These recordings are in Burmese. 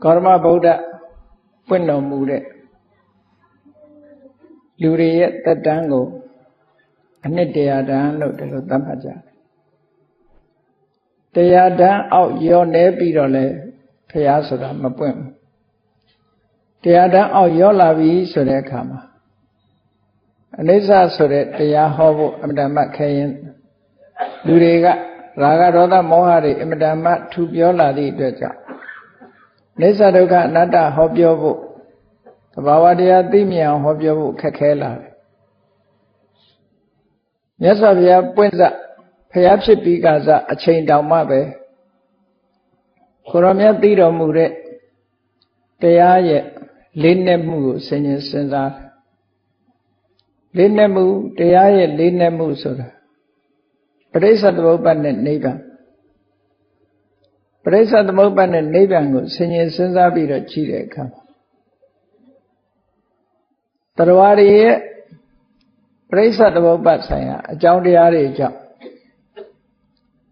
Karma Buddha when no mood Luriet the dango and it they are done no the Damaja. They are done out your nebidole Payasada Mapum. They are done out your lavi so they come. And these are so that they are hobo and the Makayan Luriga Raga Roda Mohari and the Mat to Biola di Deja. Nesa doka nada hobyobo. Bawadia dimia hobyobo kakela. Yasavia Puenza, Payapsi Pigaza, a chain down mabe. Kuramia Dido Mure, Deaye, Linemu, Senior Senza. Linemu, Deaye, Linemu Soda. Presa the open and neighbor. Presa the open and neighbor, Senior Senza Vida Chile come. Tarawari. Presa the Bobat Saya, a Joundiari job.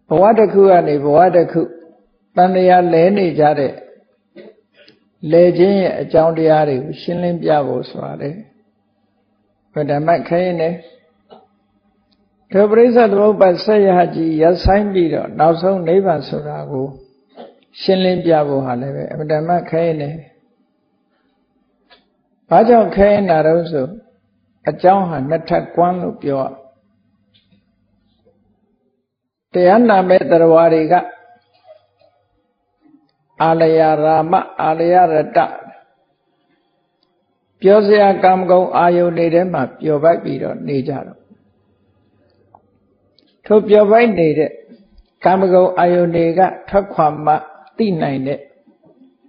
Bawadaku and Bawadaku, Tania Leni Jade, Legin a Joundiari, Shilling Biavo Swade. When I might cane, to Presa the Bobat Saya Haji, Yasain Bido, now so neighbor Surago, Shilling Biavo Haleve, when I might cane. Bajo cane also. A John had not one of your Tiana met the Wariga Alaya Rama Alaya Rata Piosia Gamgo Ayo needed map your white beetle Nijaro. Took your white needed Gamgo Ayo Nega Takwama T9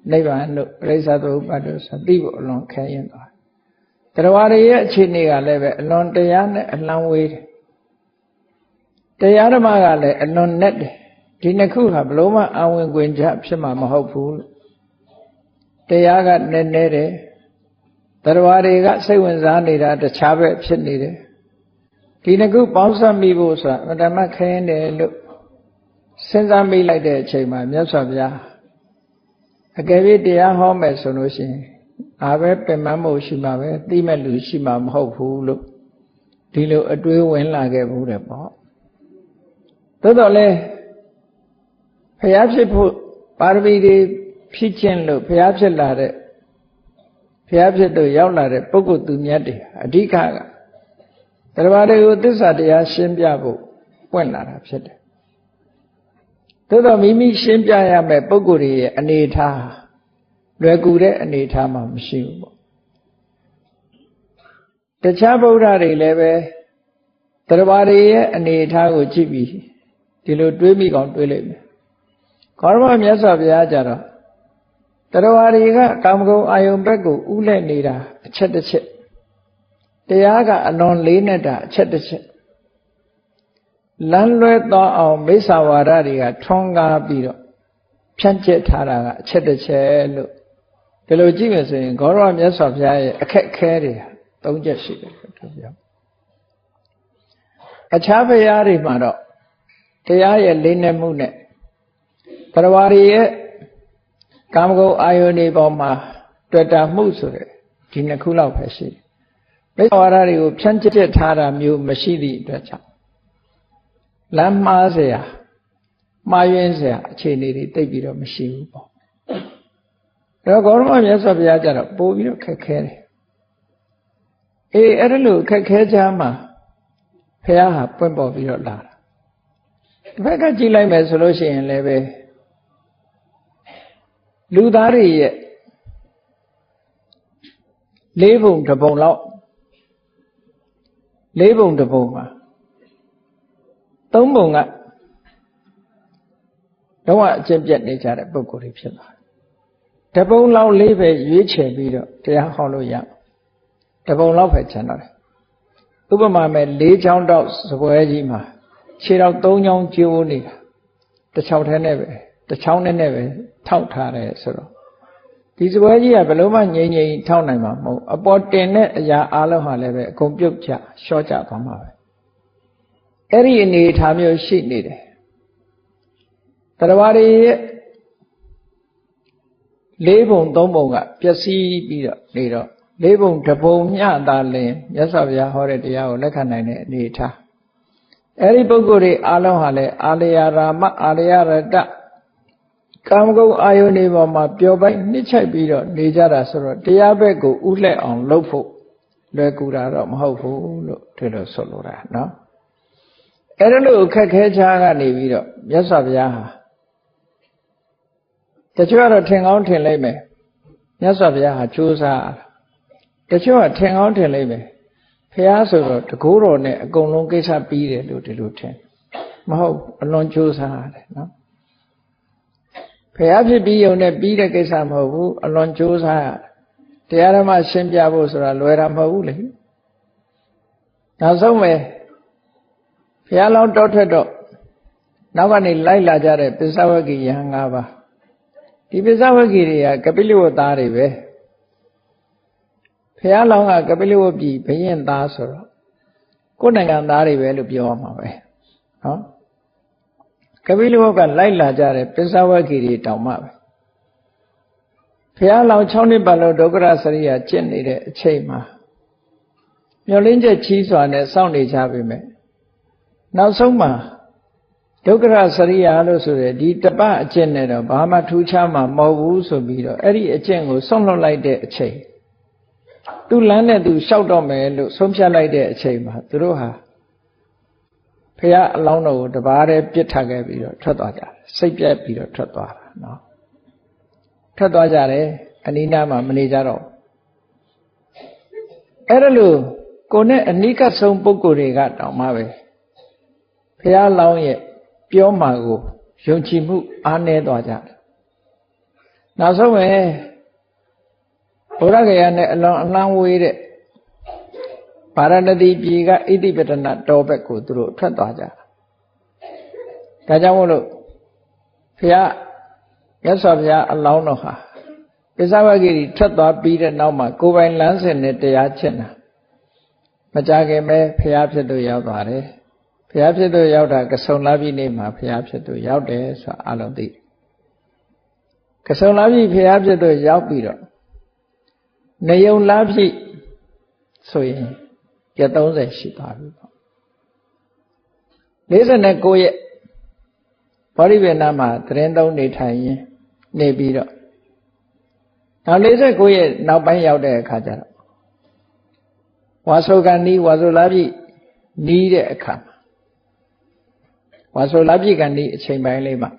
Never no Resado Bados and Divo along Kayan. Tarawari Chiniga leve, alone Diana and long way. Diana Magale, and non net. Dinakuha, Bloma, and when Jap Shema Mahopul. Diaga Nene. Tarawari got 7 Zanida, the Chabet Chinide. Dinaku Bonsa Mibosa, Madame Kane look. Since I me like that, Chema, Yasavia. I gave it the home as solution. I read the mammo shima, Dimelu shima, hopeful. Dilo a drill when like a Buddha ball. Totally. Perhaps you put Barbie Pichin look, perhaps you let it. Perhaps you do young like a Pogo to Nyati, a Dikaga. The Vadu this idea Shimbiabo, when not upset. Toto Mimi Shimbia me Poguri, Anita. Regular and a time of machine. The Chabodari leve, Tarawari and a tago chibi, Tilo Dwimi on William. Karma Yasa Viajara. Tarawari, Kamgo, Ayombego, Ule Nida, a chetachet. Teaga and non leneta, chetachet. Landlord or Mesawarari, Tonga Bido. Chanchet Taraga, chetachet. The logic is in Goram yes of Yay, a cat carry, don't just see it. A Chavayari Mado, Taya Lina Mune, Tarawari, Kamgo Ione Boma, Dweta Musure, Tinakula Peshi. Mesawarari, Chanchet Tara, Mu Mashidi, Dwecha. Lamazea, Mayenzea, Cheniri, David of Machine. Gorma yes of Yajara, Bovio Kakere. A Erelu Kakejama, Pea, Pumbo Viola. Vega Gila Mesoloshi and Leve Ludari Levum the Bola Levum the Boma Tombunga. Don't want Jimjet nature at Bokuri. The bone lao live a rich video, they are hollow young. The bone love a channel. Ubama made lay down dogs of Wajima. She out don't young Gioni. The child never, the child never, tout her so. This way, I below my yen town name, about 10 ya aloha leve, compute short up on my. Every need time you sheet needed. Tarawari လေးပုံသုံးပုံကပျက်စီးပြီးတော့နေတော့လေးပုံတစ်ပုံမျှသာလင်မြတ်စွာဘုရားဟောတဲ့တရားကိုလက်ခံနိုင်တဲ့အနေအထားအဲ့ဒီပုဂ္ဂိုလ်တွေအားလုံးဟာလည်းအာလယရာမအာလယရတကာမဂုဏ်အာယုန်တွေပေါ်မှာပျော်ပိုက်နှစ်ချိုက်ပြီးတော့နေကြတာဆိုတော့တရားဘက်ကိုဥလှဲ့အောင်လုပ်ဖို့လွယ်ကူတာတော့မဟုတ်ဘူးလို့ဒီလိုဆိုလိုတာနော်အဲ့ဒါလို့ခက်ခဲချားကနေပြီးတော့မြတ်စွာဘုရားဟာတချို့ကတော့ထင်ကောင်းထင်လိုက်မယ်မြတ်စွာဘုရားဟာကြိုးစားတချို့ကထင်ကောင်းထင်လိုက်မယ်ဘုရားဆိုတော့တကူတော်နဲ့အကုန်လုံးကိစ္စပြီးတယ်လို့ဒီလိုထင်မဟုတ်အလွန်ကြိုးစားရတယ်နော်ဘုရားဖြစ်ပြီးုံနဲ့ပြီးတဲ့ကိစ္စမဟုတ်ဘူးအလွန်ကြိုးစားရတရားဓမ္မရှင်းပြဖို့ဆိုတာလွယ်တာမဟုတ်ဘူးလေနောက်ဆုံးပဲဘုရားလောင်းတောထွက်တော့နောက်ကနေလိုက်လာကြတဲ့ပစ္စဝဂီယဟန်၅ပါးဒီပစ္စဝဂီတွေကကပိလဝတ်သားတွေပဲဘုရားလောင်းကကပိလဝတ်ပြည်ဘယင်သားဆိုတော့ကိုယ်နိုင်ငံသားတွေပဲလို့ပြောရမှာပဲနော်ကပိလဝတ်ကလိုက်လာကြတဲ့ပစ္စဝဂီတွေတောင်မှပဲဘုရားလောင်း6နှစ်ပတ်လုံးဒုက္ခရစရိယာကျင့်နေတဲ့အချိန်မှာမျောလင်းချက်ကြီးစွာနဲ့စောင့်နေကြပြီမဲ့နောက်ဆုံးမှာဒုက္ခရစရိယာလို့ဆိုရယ်ဒီတပအကျင့်နဲ့တော့ဘာမှထူးခြားမှာမဟုတ်ဘူးဆိုပြီးတော့အဲ့ဒီအကျင့်ကိုဆုံးလွတ်လိုက်တဲ့အချိန်သူ့လမ်းနဲ့သူလျှောက်တော့မယ်လို့ဆုံးဖြတ်လိုက်တဲ့အချိန်မှာသူတို့ဟာဘုရားအလောင်းတော်ကိုတပါးတည်းပြစ်ထားခဲ့ပြီးတော့ထွက်သွားကြတယ်စိတ်ပြက်ပြီးတော့ထွက်သွားတာနော်ထွက်သွားကြတယ်အနိနာမှာမနေကြတော့အဲ့ဒါလို့ကိုယ်နဲ့အနိကဆုံးပုဂ္ဂိုလ်တွေကတောင်မှပဲဘုရားလောင်းရဲ့ပြောမှာကိုယုံကြည်မှုအားနည်းသွားကြတယ်နောက်ဆုံးပဲဘုရားဂယာနဲ့အလွန်အလန်းဝေးတဲ့ဗာရာဏသီပြည်ကဣတိပတနာတောဘက်ကိုသူတို့ထွက်သွားကြဒါကြောင့်မို့လို့ဘုရားမြတ်စွာဘုရားအလောင်းတော်ဟာပစ္စဝဂီထွက်သွားပြီးတဲ့နောက်မှာကိုယ်ပိုင်လမ်းစဉ်နဲ့တရားကျင့်တာမကြခင်ပဲဘုရားဖြစ်သူရောက်သွားတယ်ဘုရားဖြစ်သူရောက်တာကဆုံလာပြီနေ့မှာဘုရားဖြစ်သူရောက်တယ်ဆိုတာအလုံးသိကဆုံလာပြီဘုရားဖြစ်သူရောက်ပြီးတော့နေုံလာပြီဆိုရင်ရ30ရှိပါပြီပေါ့49ရက်ဗောဓိပင်နာမှာသတင်းသုံးနေထိုင်ရင်နေပြီးတော့နောက်49ရက်နောက်ပိုင်းရောက်တဲ့အခါကျတော့ဝါဆိုကနီးဝါဆိုလာပြီနီးတဲ့အခါဝါဆိုလာပြီကနီးအချိန်ပိုင်းလေးမှာ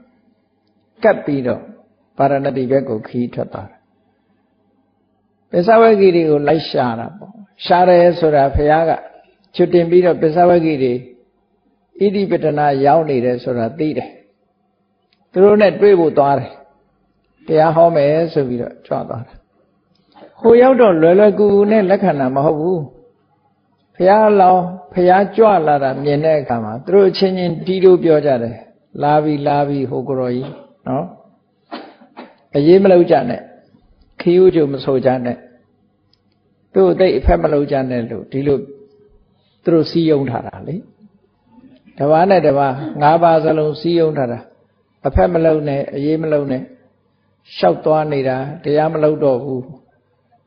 ကပ်ပြီးတော့ဗာရာဏသီဘက်ကိုခီးထွက်သွားတယ်ပစ္စဝဂီတွေကိုလိုက်ရှာတာပေါ့ရှာတယ်ဆိုတာဘုရားကချွတ်တင်ပြီးတော့ပစ္စဝဂီတွေဣတိပတနာရောက်နေတယ်ဆိုတာသိတယ်သူတို့နဲ့တွေ့ဖို့သွားတယ်တရားဟောမယ်ဆိုပြီးတော့ကြွသွားတာဟိုရောက်တော့လွယ်လွယ်ကူကူနဲ့လက်ခံတာမဟုတ်ဘူးဘုရားလောင်းဘုရားကြွလာတာမြင်တဲ့အခါမှာသူတို့အချင်းချင်းတီးလို့ပြောကြတယ်လာပြီဟိုကိုရောကြီးနော်အရေးမလုပ်ကြနဲ့ခီးဥကျုံမဆိုကြနဲ့သူ့သိအဖက်မလုပ်ကြနဲ့လို့ဒီလိုသူတို့စီးယုံထားတာလေတပါးနဲ့တပါး၅ပါးစလုံးစီးယုံထားတာအဖက်မလုပ်နဲ့အရေးမလုပ်နဲ့ရှောက်သွားနေတာတရားမလုပ်တော့ဘူး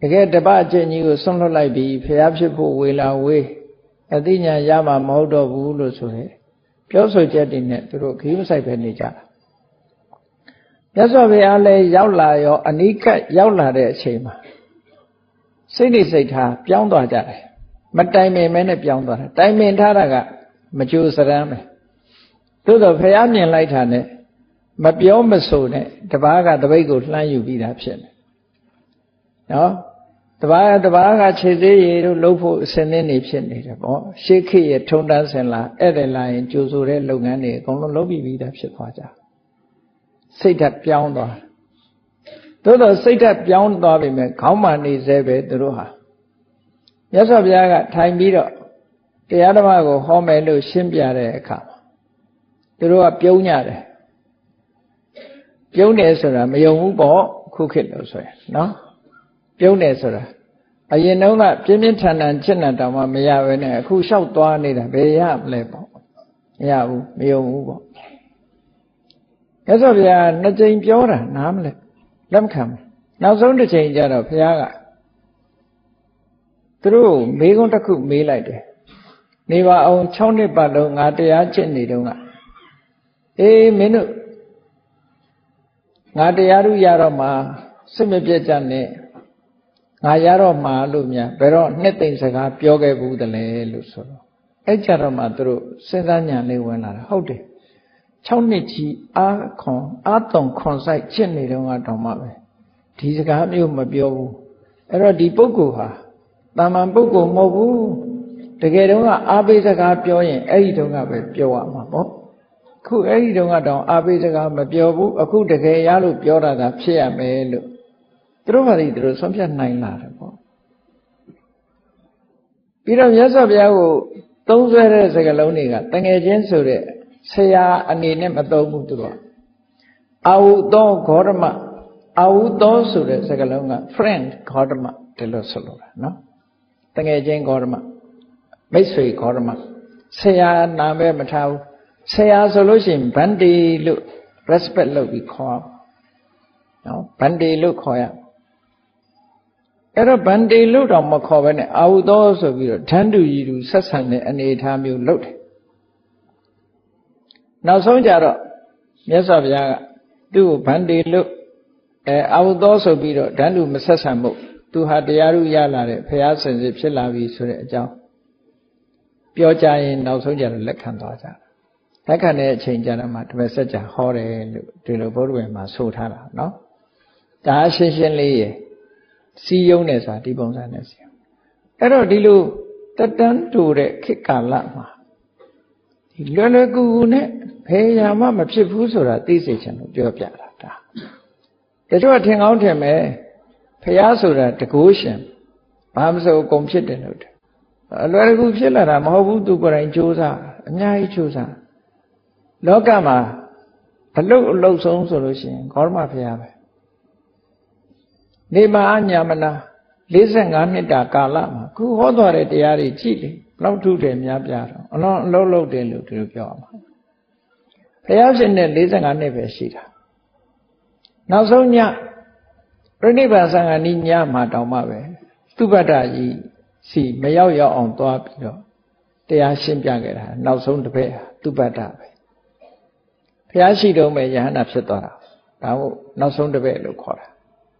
တကယ်တပတ်အကျင့်ကြီးကိုဆွန့်လွတ်လိုက်ပြီးဖျားဖြစ်ဖို့ဝေလာဝေးအသိဉာဏ်ရမှာမဟုတ်တော့ဘူးလို့ဆိုရဲပြောဆိုချက်တွေနဲ့သူတို့ခီးမဆိုင်ပဲနေကြတာမြတ်စွာဘုရားလည်းရောက်လာရောအနိကရောက်လာတဲ့အချိန်မှာစိတ်နေစိတ်ထားပြောင်းသွားကြတယ်မတိုင်ပင်မဲနဲ့ပြောင်းသွားတာတိုင်ပင်ထားတာကမကြိုစရမ်းပဲသို့တော့ဘုရားမြင်လိုက်တာနဲ့မပြောမဆိုနဲ့တပားကတပိတ်ကိုလှမ်းယူပြီးတာဖြစ်တယ်နော်တပားကခြေသေးရည်တို့လှုပ်ဖို့အစဉ်နဲ့နေဖြစ်နေတယ်ပေါ့ရှေးခေတ်ရဲ့ထုံတန်းစင်လာဧည့်သည်လာရင်ကြိုဆိုတဲ့လုပ်ငန်းတွေအကုန်လုံးလုပ်ပြီးတာဖြစ်သွားကြစိတ်ဓာတ်ပြောင်းသွားသို့တော့စိတ်ဓာတ်ပြောင်းသွားပြီမဲ့ခေါင်းမာနေသေးပဲသူတို့ဟာမြတ်စွာဘုရားကထိုင်ပြီးတော့တရားဓမ္မကိုဟောမယ်လို့ရှင်းပြတဲ့အခါသူတို့ကပြုံးကြတယ်ပြုံးတယ်ဆိုတာမယုံဘူးပေါ့ခုခေတ်လို့ဆိုရင်နော်ပြုံးတယ်ဆိုတာအရင်တုန်းကပြင်းပြင်းထန်ထန်ချစ်နံတောင်မှမရဘဲနဲ့အခုလျှောက်သွားနေတာဘယ်ရမလဲပေါ့မရဘူးမယုံဘူးပေါ့မြတ်စွာဘုရားနှစ်ကြိမ်ပြောတာနားမလဲလက်မခံဘူး နောက်ဆုံးတစ်ချိန်ကျတော့ဘုရားကသူတို့မေးခွန်းတစ်ခုမေးလိုက်တယ်နေပါအောင်6နှစ်ပတ်လုံးငါတရားကျင့်နေတုန်းကအေးမင်းတို့ငါတရားဥရတော့မှစိတ်မပြတ်ကြနဲ့ငါရတော့မှလို့များဘယ်တော့နှစ်သိမ့်စကားပြောခဲ့ဘူးတလဲလို့ဆိုတော့အဲ့ကြတော့မှသူတို့စဉ်းစားဉာဏ်လေးဝင်လာတာဟုတ်တယ်6နှစ်ကြီးအာသွန်ခွန်ဆိုင်ကျင့်နေတုန်းကတောင်မှပဲဒီစကားမျိုးမပြောဘူးအဲ့တော့ဒီပုဂ္ဂိုလ်ဟာတာမန်ပုဂ္ဂိုလ်မဟုတ်ဘူးတကယ်တော့အားပေးစကားပြောရင်အဲ့ဒီတုန်းကပဲပြောရမှာပေါ့ခုအဲ့ဒီတုန်းကတောင်အားပေးစကားမပြောဘူးအခုတကယ်ရလို့ပြောတာသာဖြစ်ရမယ်လို့သူတို့ဘာလို့သူတို့ဆုံးဖြတ်နိုင်လာတယ်ပေါ့ပြီးတော့မြတ်စွာဘုရားကိုသုံးဆွဲတဲ့စကားလုံးတွေကတငယ်ချင်းဆိုတဲ့ဆရာအနေနဲ့မသုံးဘူးသူတို့အာဟုသောဂေါတမအာဟုသောဆိုတဲ့စကားလုံးက friend ဂေါတမဒီလိုဆိုလိုတာနော်တငယ်ချင်းဂေါတမမိတ်ဆွေဂေါတမဆရာနာမည်မထားဘူးဆရာဆိုလို့ရှိရင်ဗန္ဒီလို့ respect လုပ်ပြီးခေါ်နော်ဗန္ဒီလို့ခေါ်ရအဲ့တော့ဗန္ဒီလို့တော့မခေါ်ဘဲနဲ့အာဟုသောဆိုပြီးတော့ဓာန်တူကြီးတူဆက်ဆံတဲ့အနေအထားမျိုးလုပ်တယ်နောက်ဆုံးကြတော့မြတ်စွာဘုရားကသူ့ကိုဗန္ဒီလို့အာဟုသောဆိုပြီးတော့ဓာန်တူမဆက်ဆံဖို့သူဟာတရားဥရလာတဲ့ဘုရားဆင်စစ်ဖြစ်လာပြီဆိုတဲ့အကြောင်းပြောကြရင်နောက်ဆုံးကြတော့လက်ခံသွားကြလက်ခံတဲ့အချိန်ကြတော့မှတပည့်ဆက်ကြဟောတယ်လို့ဒီလိုဘုရားဝင်မှာဆိုထားတာနော်ဒါရှင်းရှင်းလေးရယ်စီယုံနေဆိုတာဒီပုံစံနဲ့စီယုံအဲ့တော့ဒီလိုတက်တန်းတူတဲ့ခေတ်ကာလမှာဒီလွယ်လွယ်ကူကူနဲ့ဘယ်ရာမှမဖြစ်ဘူးဆိုတာသိစေချင်လို့ပြောပြတာဒါတချို့ထင်ကောင်းထင်မယ်ဖះဆိုတာတကိုးရှင်ဘာမဆိုအကုန်ဖြစ်တယ်လို့အလွယ်တကူဖြစ်လာတာမဟုတ်ဘူးသူကိုယ်တိုင်ကြိုးစားအများကြီးကြိုးစားလောကမှာအလုတ်ဆုံးဆိုလို့ရှိရင်ဂေါရမဖះပဲနေမအညာမနာ45နှစ်တာကာလမှာခုဟောတော်တဲ့တရားတွေကြည့်လေဘလောက်ထုတယ်များပြတော့အလုံးအလုံးတယ်လို့သူတို့ပြောရမှာဖះရှင်နဲ့45နှစ်ပဲရှိတာနောက်ဆုံးညပြိဋိဘံသံဃာနိညမှာတောင်မှပဲသုဘတ္တကြီးစီမရောက်အောင်သွားပြီးတော့တရားရှင်းပြခဲ့တာနောက်ဆုံးတစ်ပည့်သုဘတ္တပဲဘုရားရှိတုံးပဲယဟန္တာဖြစ်သွားတာဒါမို့နောက်ဆုံးတစ်ပည့်လို့ခေါ်တာ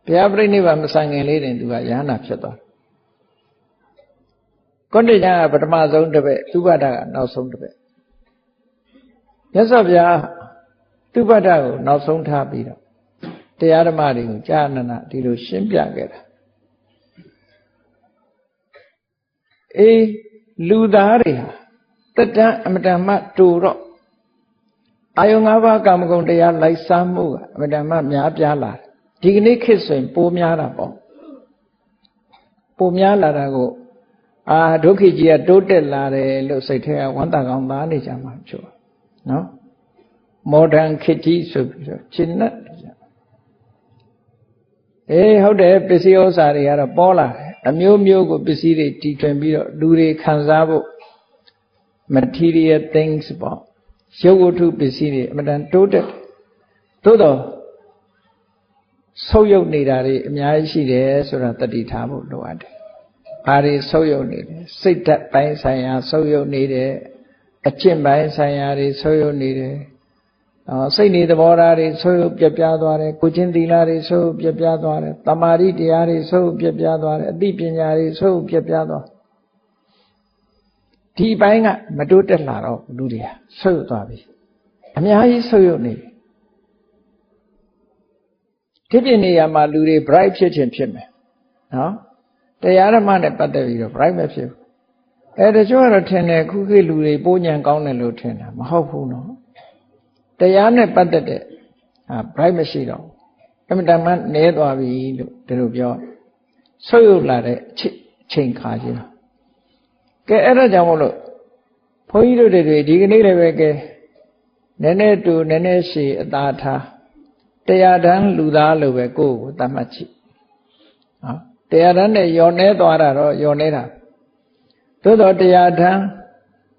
ဘုရားပြိဋိဘံမဆိုင်ခင်လေးတင်သူကယဟန္တာဖြစ်သွားကောဋိညာကပထမဆုံးတစ်ပည့်သုဘတ္တကနောက်ဆုံးတစ်ပည့်မြတ်စွာဘုရားသုဘတ္တကိုနောက်ဆုံးထားပြီးတော့တရားဓမ္မတွေကိုကြာနနာဒီလိုရှင်းပြခဲ့တာအေးလူသားတွေဟာတက်တန်းအမတန်မှတူတော့အာယုံ၅ပါးကာမဂုဏ်တရားလိုက်စားမှုကအမတန်မှများပြားလာတယ်ဒီကနေ့ခေတ်ဆိုရင်ပိုများတာပေါ့ပိုများလာတာကိုဒုက္ခကြီးကတိုးတက်လာတယ်လို့စိတ်ထဲကဝမ်းသာကောင်းသားနေကြမှာချို့နော်မော်ဒန်ခေတ်ကြီးဆိုပြီးတော့ရှင်းနဲ့ဟုတ်တယ်ပစ္စည်းဥစ္စာတွေကတော့ပေါ်လာတယ်အမျိုးမျိုးကိုပစ္စည်းတွေတီထွင်ပြီးတော့လူတွေခံစားဖို့ material things ပေါ့ရုပ်ဝတ္ထုပစ္စည်းတွေအမှန်တန်တိုးတက်သို့တော့ဆုပ်ယုပ်နေတာတွေအများကြီးရှိတယ်ဆိုတာတတိထားဖို့လိုအပ်တယ်။ဘာတွေဆုပ်ယုပ်နေလဲစိတ်ဓာတ်ပိုင်းဆိုင်ရာဆုပ်ယုပ်နေတယ်အကျင့်ပိုင်းဆိုင်ရာတွေဆုပ်ယုပ်နေတယ်စိတ်နေသဘောထားတွေဆုပ်ယုပ်ပြပြသွားတယ်ကိုချင်းသီလတွေဆုပ်ပြပြသွားတယ်တမာတိတရားတွေဆုပ်ပြပြသွားတယ်အသိပညာတွေဆုပ်ပြပြသွားဒီပိုင်းကမတိုးတက်လာတော့လူတွေဆုပ်ယုပ်သွားပြီအများကြီးဆုပ်ယုပ်နေပြီဒီပြနေရမှာလူတွေ bright ဖြစ်ခြင်းဖြစ်မယ်နော်တရားဓမ္မနဲ့ပတ်သက်ပြီးတော့ bright မဖြစ်ဘူးတချို့ကတော့ထင်တယ်ခုခေတ်လူတွေပိုးညံကောင်းတယ်လို့ထင်တာမဟုတ်ဘူးနော်တရားနဲ့ပတ်သက်တဲ့bright မရှိတော့အမှန်တမ်းနည်းသွားပြီလို့ဒီလိုပြောဆုပ်ယုပ်လာတဲ့အချိန်ခါကြီးတော့ကဲအဲ့ဒါကြောင့်မို့လို့ဘုန်းကြီးတို့တွေဒီကနေ့လည်းပဲကဲနည်းနည်းတူနည်းနည်းရှည်အသာထားတရားတန်းလူသားလို့ပဲကိုယ့်ကိုသတ်မှတ်ကြည့်နော်တရားတန်းနဲ့ယောနေသွားတာတော့ယောနေတာသို့တော့တရားတန်း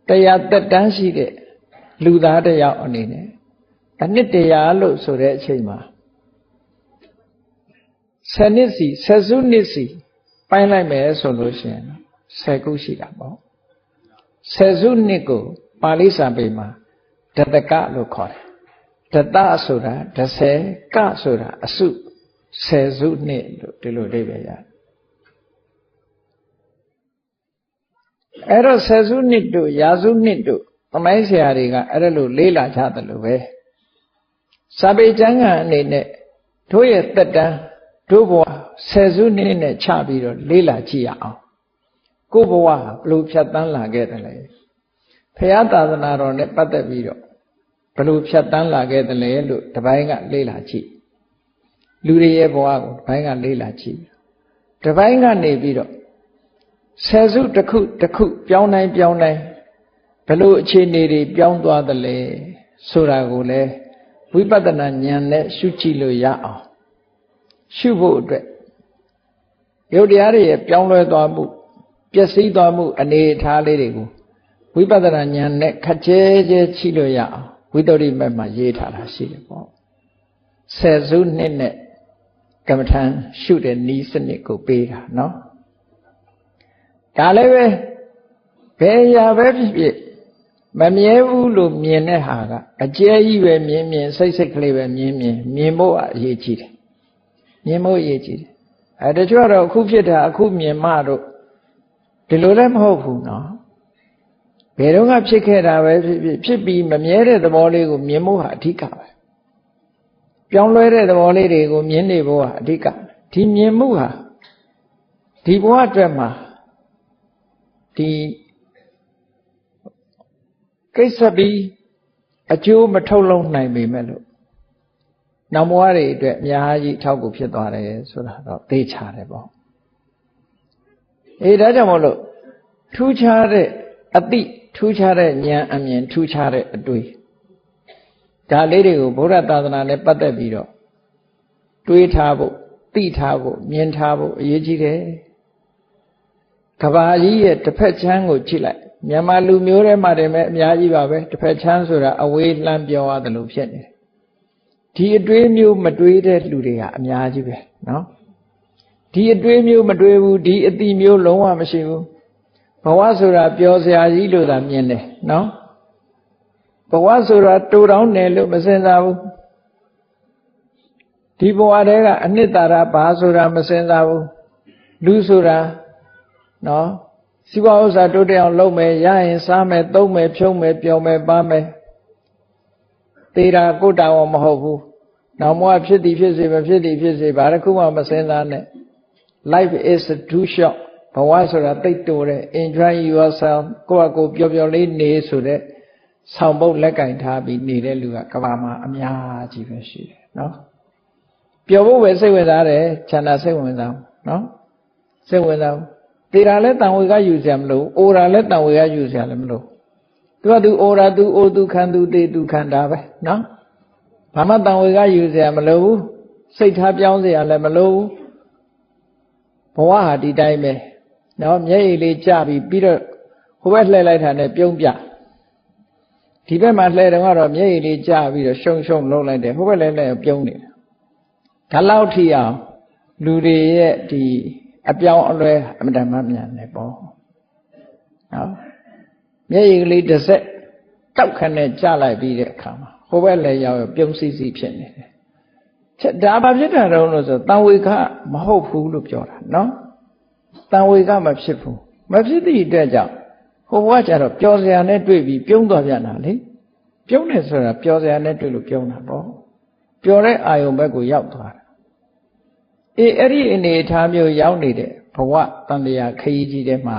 တရားသက်တန်းရှိတဲ့လူသားတစ်ယောက်အနေနဲ့အနှစ်တရားလို့ဆိုတဲ့အချိန်မှာ 10 နှစ်စီ10စုနှစ်စီပိုင်းလိုက်မယ်ဆိုလို့ရှိရင်10ခုရှိတာပေါ့10စုနှစ်ကိုပါဠိစာပေမှာဒတကလို့ခေါ်တယ်ဒတဆိုတာ10ကဆိုတာအစု10စုနှစ်လို့ဒီလိုအဓိပ္ပာယ်ရတယ်အဲ့တော့10စုနှစ်တို့ရာစုနှစ်တို့သမိုင်းဆရာတွေကအဲ့ဒါလို့လေးလာကြတယ်လို့ပဲစာပေကျမ်းဂန်အနေနဲ့တို့ရဲ့တက်တန်းတို့ဘဝ10စုနှစ်နဲ့ချပြီးတော့လေးလာကြည့်ရအောင်ကိုယ့်ဘဝဘလို့ဖြတ်တန်းလာခဲ့တယ်လဲဘုရားသာသနာတော်နဲ့ပတ်သက်ပြီးတော့ဘလို့ဖြတ်တန်းလာခဲ့တယ်လဲလို့တပိုင်းကလေးလာကြည့်လူတွေရဲ့ဘဝကိုတပိုင်းကလေးလာကြည့်တပိုင်းကနေပြီးတော့10စုတစ်ခုတစ်ခုပြောင်းတိုင်းပြောင်းတိုင်းဘလို့အခြေအနေတွေပြောင်းသွားတယ်လဲဆိုတာကိုလည်းဝိပဿနာဉာဏ်နဲ့ရှုကြည့်လို့ရအောင်ရှုဖို့အတွက်ယုတ်တရားတွေရဲ့ပြောင်းလဲသွားမှုပျက်စီးသွားမှုအနေအထားလေးတွေကိုဝိပဿနာဉာဏ်နဲ့ခက်ကျဲကျဲကြည့်လို့ရအောင်ဝိတ္တရိမတ်မှာရေးထားတာရှိတယ်ပေါ့10စုနှစ်နဲ့ကမ္မထံရှုတဲ့နည်းစနစ်ကိုပေးတာနော်ဒါလည်းပဲဘယ်ရာပဲဖြစ်ဖြစ်မမြဲဘူးလို့မြင်တဲ့ဟာကအကျဲကြီးပဲမြင်မြင်စိတ်စိတ်ကလေးပဲမြင်ဖို့အရေးကြီးတယ်မြင်ဖို့အရေးကြီးတယ်တချို့ကတော့အခုဖြစ်တာအခုမြင်မှတော့ဒီလိုလည်းမဟုတ်ဘူးနော်ဘယ်တော့ကဖြစ်ခဲ့တာပဲဖြစ်ပြီးမမြဲတဲ့သဘောလေးကိုမြင်ဖို့ဟာအဓိကပဲပြောင်းလဲတဲ့သဘောလေးတွေကိုမြင်နေဖို့ဟာအဓိကဒီမြင်မှုဟာဒီဘဝအတွက်မှာဒီကိစ္စပြီးအကျိုးမထုတ်လုံးနိုင်ပေမဲ့လို့နောက်ဘဝတွေအတွက်အများကြီးထောက်ကူဖြစ်သွားတယ်ဆိုတာတော့သိချတယ်ပေါ့ဒါကြောင့်မို့လို့ထူးခြားတဲ့အသိထူးခြားတဲ့ဉာဏ်အမြင်ထူးခြားတဲ့အတွေ့ဒါလေးတွေကိုဗုဒ္ဓသာသနာနဲ့ပတ်သက်ပြီးတော့တွေးထားဖို့သိထားဖို့မြင်ထားဖို့အရေးကြီးတယ်ကဘာကြီးရဲ့တစ်ဖက်ချမ်းကိုကြည့်လိုက်မြန်မာလူမျိုးထဲမှာတည်းမဲ့အများကြီးပါပဲတစ်ဖက်ချမ်းဆိုတာအဝေးလှမ်းပြောရတယ်လို့ဖြစ်နေတယ်ဒီအတွေးမျိုးမတွေးတဲ့လူတွေကအများကြီးပဲနော်ဒီအတွေးမျိုးမတွေးဘူးဒီအတိမျိုးလုံးဝမရှိဘူးဘဝဆိုတာပျော်စရာကြီးလို့သာမြင်တယ်နော်ဘဝဆိုတာတူတောင်းတယ်လို့မစင်စားဘူးဒီဘဝတည်းကအနှစ်သာရဘာဆိုတာမစင်စားဘူးလူဆိုတာနော်စီးပွားဥစ္စာတိုးတက်အောင်လုပ်မယ်ရရင်စားမယ်သုံးမယ်ဖြုံးမယ်ပျော်မယ်ပါမယ်သေတာကိုယ်တောင်မဟုတ်ဘူးနောက်မှဖြစ်သည်ဖြစ်စေမဖြစ်သည်ဖြစ်စေဘာတစ်ခုမှမစင်စားနဲ့ life is too short ဘဝဆိုတာတိတ်တိုတယ် enjoy yourself ကိုယ့်အကိုပျော်ပျော်လေးနေဆိုတဲ့ဆောင်ပုတ်လက်ကင်ထားပြီးနေတဲ့လူကကဘာမှာအများကြီးပဲရှိတယ်နော်ပျော်ဖို့ပဲစိတ်ဝင်စားတယ်ချမ်းသာစိတ်ဝင်စားနော်စိတ်ဝင်စားသေတာလည်းတန်ဝေကယူစရာမလိုအိုတာလည်းတန်ဝေကယူစရာလည်းမလိုသူကသူအိုတာသူအိုသူခံသူသေသူခံတာပဲနော်ဘာမှတန်ဝေကယူစရာမလိုဘူးစိတ်ထားပြောင်းစရာလည်းမလိုဘူးဘဝဟာဒီတိုင်းပဲနော်မျက်ရည်လေးကျပြီးတော့ဟိုဘက်လှည့်လိုက်တာနဲ့ပြုံးပြဒီဘက်မှာလှည့်တော့မျက်ရည်လေးကျပြီးတော့ရှုံလုံးလိုက်တယ်ဟိုဘက်လည်းပြုံးနေတာဒါလောက်ထိအောင်လူတွေရဲ့ဒီအပြောင်းအလဲအမှန်တမ်းမြန်နေပေါ့နော်မျက်ရည်ကလေးတစ်စက်တောက်ခနဲ့ကျလိုက်ပြီးတဲ့အခါမှာဟိုဘက်လည်းရောက်ပြုံးစီစီဖြစ်နေတယ်ချက်ဒါဘာဖြစ်တာတော့လို့ဆိုတန်ဝေခမဟုတ်ဘူးလို့ပြောတာနော်တန်ဝေခမဖြစ်ဘူးမဖြစ်သည့်အတွက်ကြောင့်ဟိုဘဝကျတော့ပျော်စရာနဲ့တွေ့ပြီးပြုံးသွားပြန်တာလေပြုံးတယ်ဆိုတာပျော်စရာနဲ့တွေ့လို့ပြုံးတာပေါ့ပျော်တဲ့အာယုံဘက်ကိုရောက်သွားတာအဲ့ဒီအနေအထားမျိုးရောက်နေတဲ့ဘဝတန်တရားခရီးကြီးတဲ့မှာ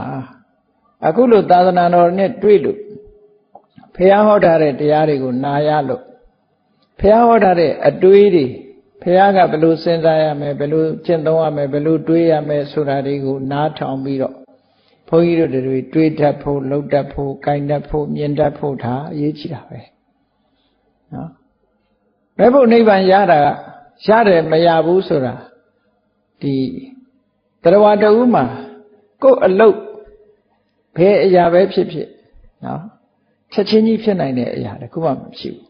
အခုလိုသာသနာတော်နဲ့တွေ့လို့ဘုရားဟောထားတဲ့တရားတွေကိုနာရလို့ဘုရားဟောထားတဲ့အတွေးတွေဘုရားကဘယ်လိုစဉ်းစားရမယ်ဘယ်လိုကျင့်သုံးရမယ်ဘယ်လိုတွေးရမယ်ဆိုတာတွေကိုနားထောင်ပြီးတော့ဘုန်းကြီးတို့တွေတွေးတတ်ဖို့လုပ်တတ်ဖို့ကိုင်တတ်ဖို့မြင်တတ်ဖို့ဒါအရေးကြီးတာပဲနော်ဘယ်ဖို့နိဗ္ဗာန်ရတာကရတယ်မရဘူးဆိုတာဒီတရားဝတ္တဥမှာကိုယ်အလုပ်ဘယ်အရာပဲဖြစ်ဖြစ်နော်ချက်ချင်းကြီးဖြစ်နိုင်တဲ့အရာတခုမှမရှိဘူး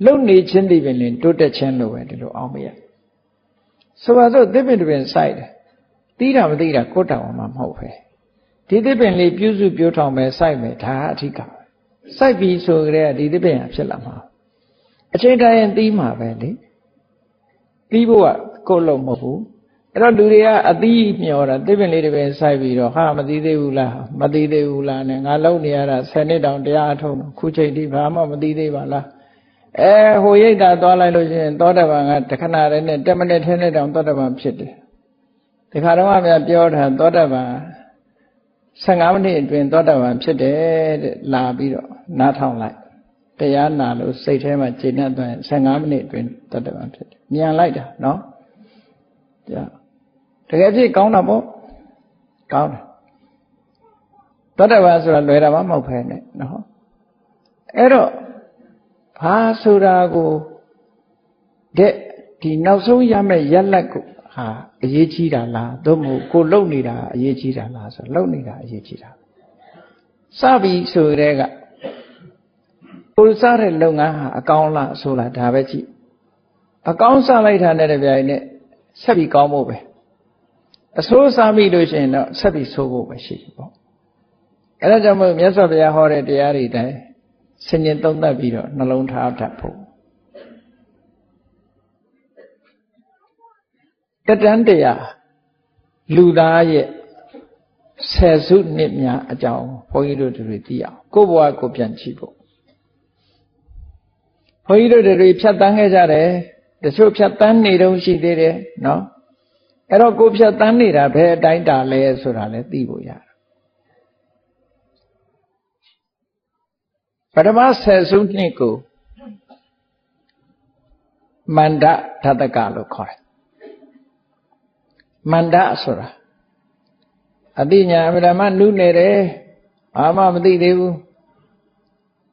လုံနေခြင်းဒီပင်တိုးတက်ခြင်းလို့ပဲဒီလိုအောင်မရ ဆိုပါစို့သစ်ပင်တစ်ပင်စိုက်တယ်တီးတာမသိတာကိုယ်တောင်မှမဟုတ်ပဲဒီသစ်ပင်လေးပြုစုပြောထောင်မယ်စိုက်မယ်ဒါအဓိကပဲစိုက်ပြီးဆိုကြတဲ့ဒီသစ်ပင်ကဖြစ်လာမှာအချိန်တိုင်းရင်တီးမှာပဲလေတီးဖို့ကကိုယ်လုံးမဟုတ်ဘူးအဲ့တော့လူတွေကအသီးမျောတာသစ်ပင်လေးတစ်ပင်စိုက်ပြီးတော့ဟာမသိသေးဘူးလားမသိသေးဘူးလားနဲ့ငါလုံနေရတာ10နှစ်တောင်တရားအထုံးခုချိန်ထိဘာမှမသိသေးပါလားဟိုရိတ်တာသွားလိုက်လို့ရှိရင်သောတပန်ကတခဏတည်းနဲ့10မိနစ်ထဲနဲ့တောင်သောတပန်ဖြစ်တယ်ဒီခါတော့မှပြောတာသောတပန်15မိနစ်အတွင်းသောတပန်ဖြစ်တယ်တဲ့လာပြီးတော့နားထောင်လိုက်တရားနာလို့စိတ်ထဲမှာကျေနပ်သွားရင်15မိနစ်အတွင်းသောတပန်ဖြစ်တယ်မြန်လိုက်တာနော်ကြာတကယ်ဖြစ်ကောင်းတာပေါ့ကောင်းတယ်သောတပန်ဆိုတာလွယ်တာမှမဟုတ်ဖ ೇನೆ နော်အဲ့တော့ဘာဆိုတာကိုဒီနောက်ဆုံးရမယ့်ရက်လက်ကိုဟာအရေးကြီးတာလားသို့မဟုတ်ကိုလုံနေတာအရေးကြီးတာလားဆိုလုံနေတာအရေးကြီးတာစပြီဆိုတဲ့ကကိုစားတဲ့လုပ်ငန်းဟာအကောင်းလားဆိုလားဒါပဲကြည့်အကောင်းစလိုက်တာနဲ့တပြိုင်နက်ဆက်ပြီးကောင်းဖို့ပဲအဆိုးစားပြီလို့ရှိရင်တော့ဆက်ပြီးဆိုးဖို့ပဲရှိတယ်ပေါ့အဲဒါကြောင့်မို့မြတ်စွာဘုရားဟောတဲ့တရားတွေတိုင်းဆင်ញင်သုံးသပ်ပြီးတော့နှလုံးထားတတ်ဖို့တတန်းတရားလူသားရဲ့ဆယ်စုနှစ်များအကြောင်းဘုန်းကြီးတို့တွေသိအောင်ကိုယ့်ဘဝကိုပြန်ကြည့်ဖို့ဘုန်းကြီးတို့တွေဖြတ်တန်းခဲ့ကြတယ်တချို့ဖြတ်တန်းနေတုန်းရှိသေးတယ်နော်အဲ့တော့ကိုဖြတ်တန်းနေတာဘယ်အတိုင်းတာလဲဆိုတာလည်းသိဖို့ရတယ်ပထမဆယ်စုနှစ်ကိုမန္တဓတကလို့ခေါ်တယ်မန္တဆိုတာအတိညာအမြဲတမ်းနုနေတယ်ဘာမှမသိသေးဘူး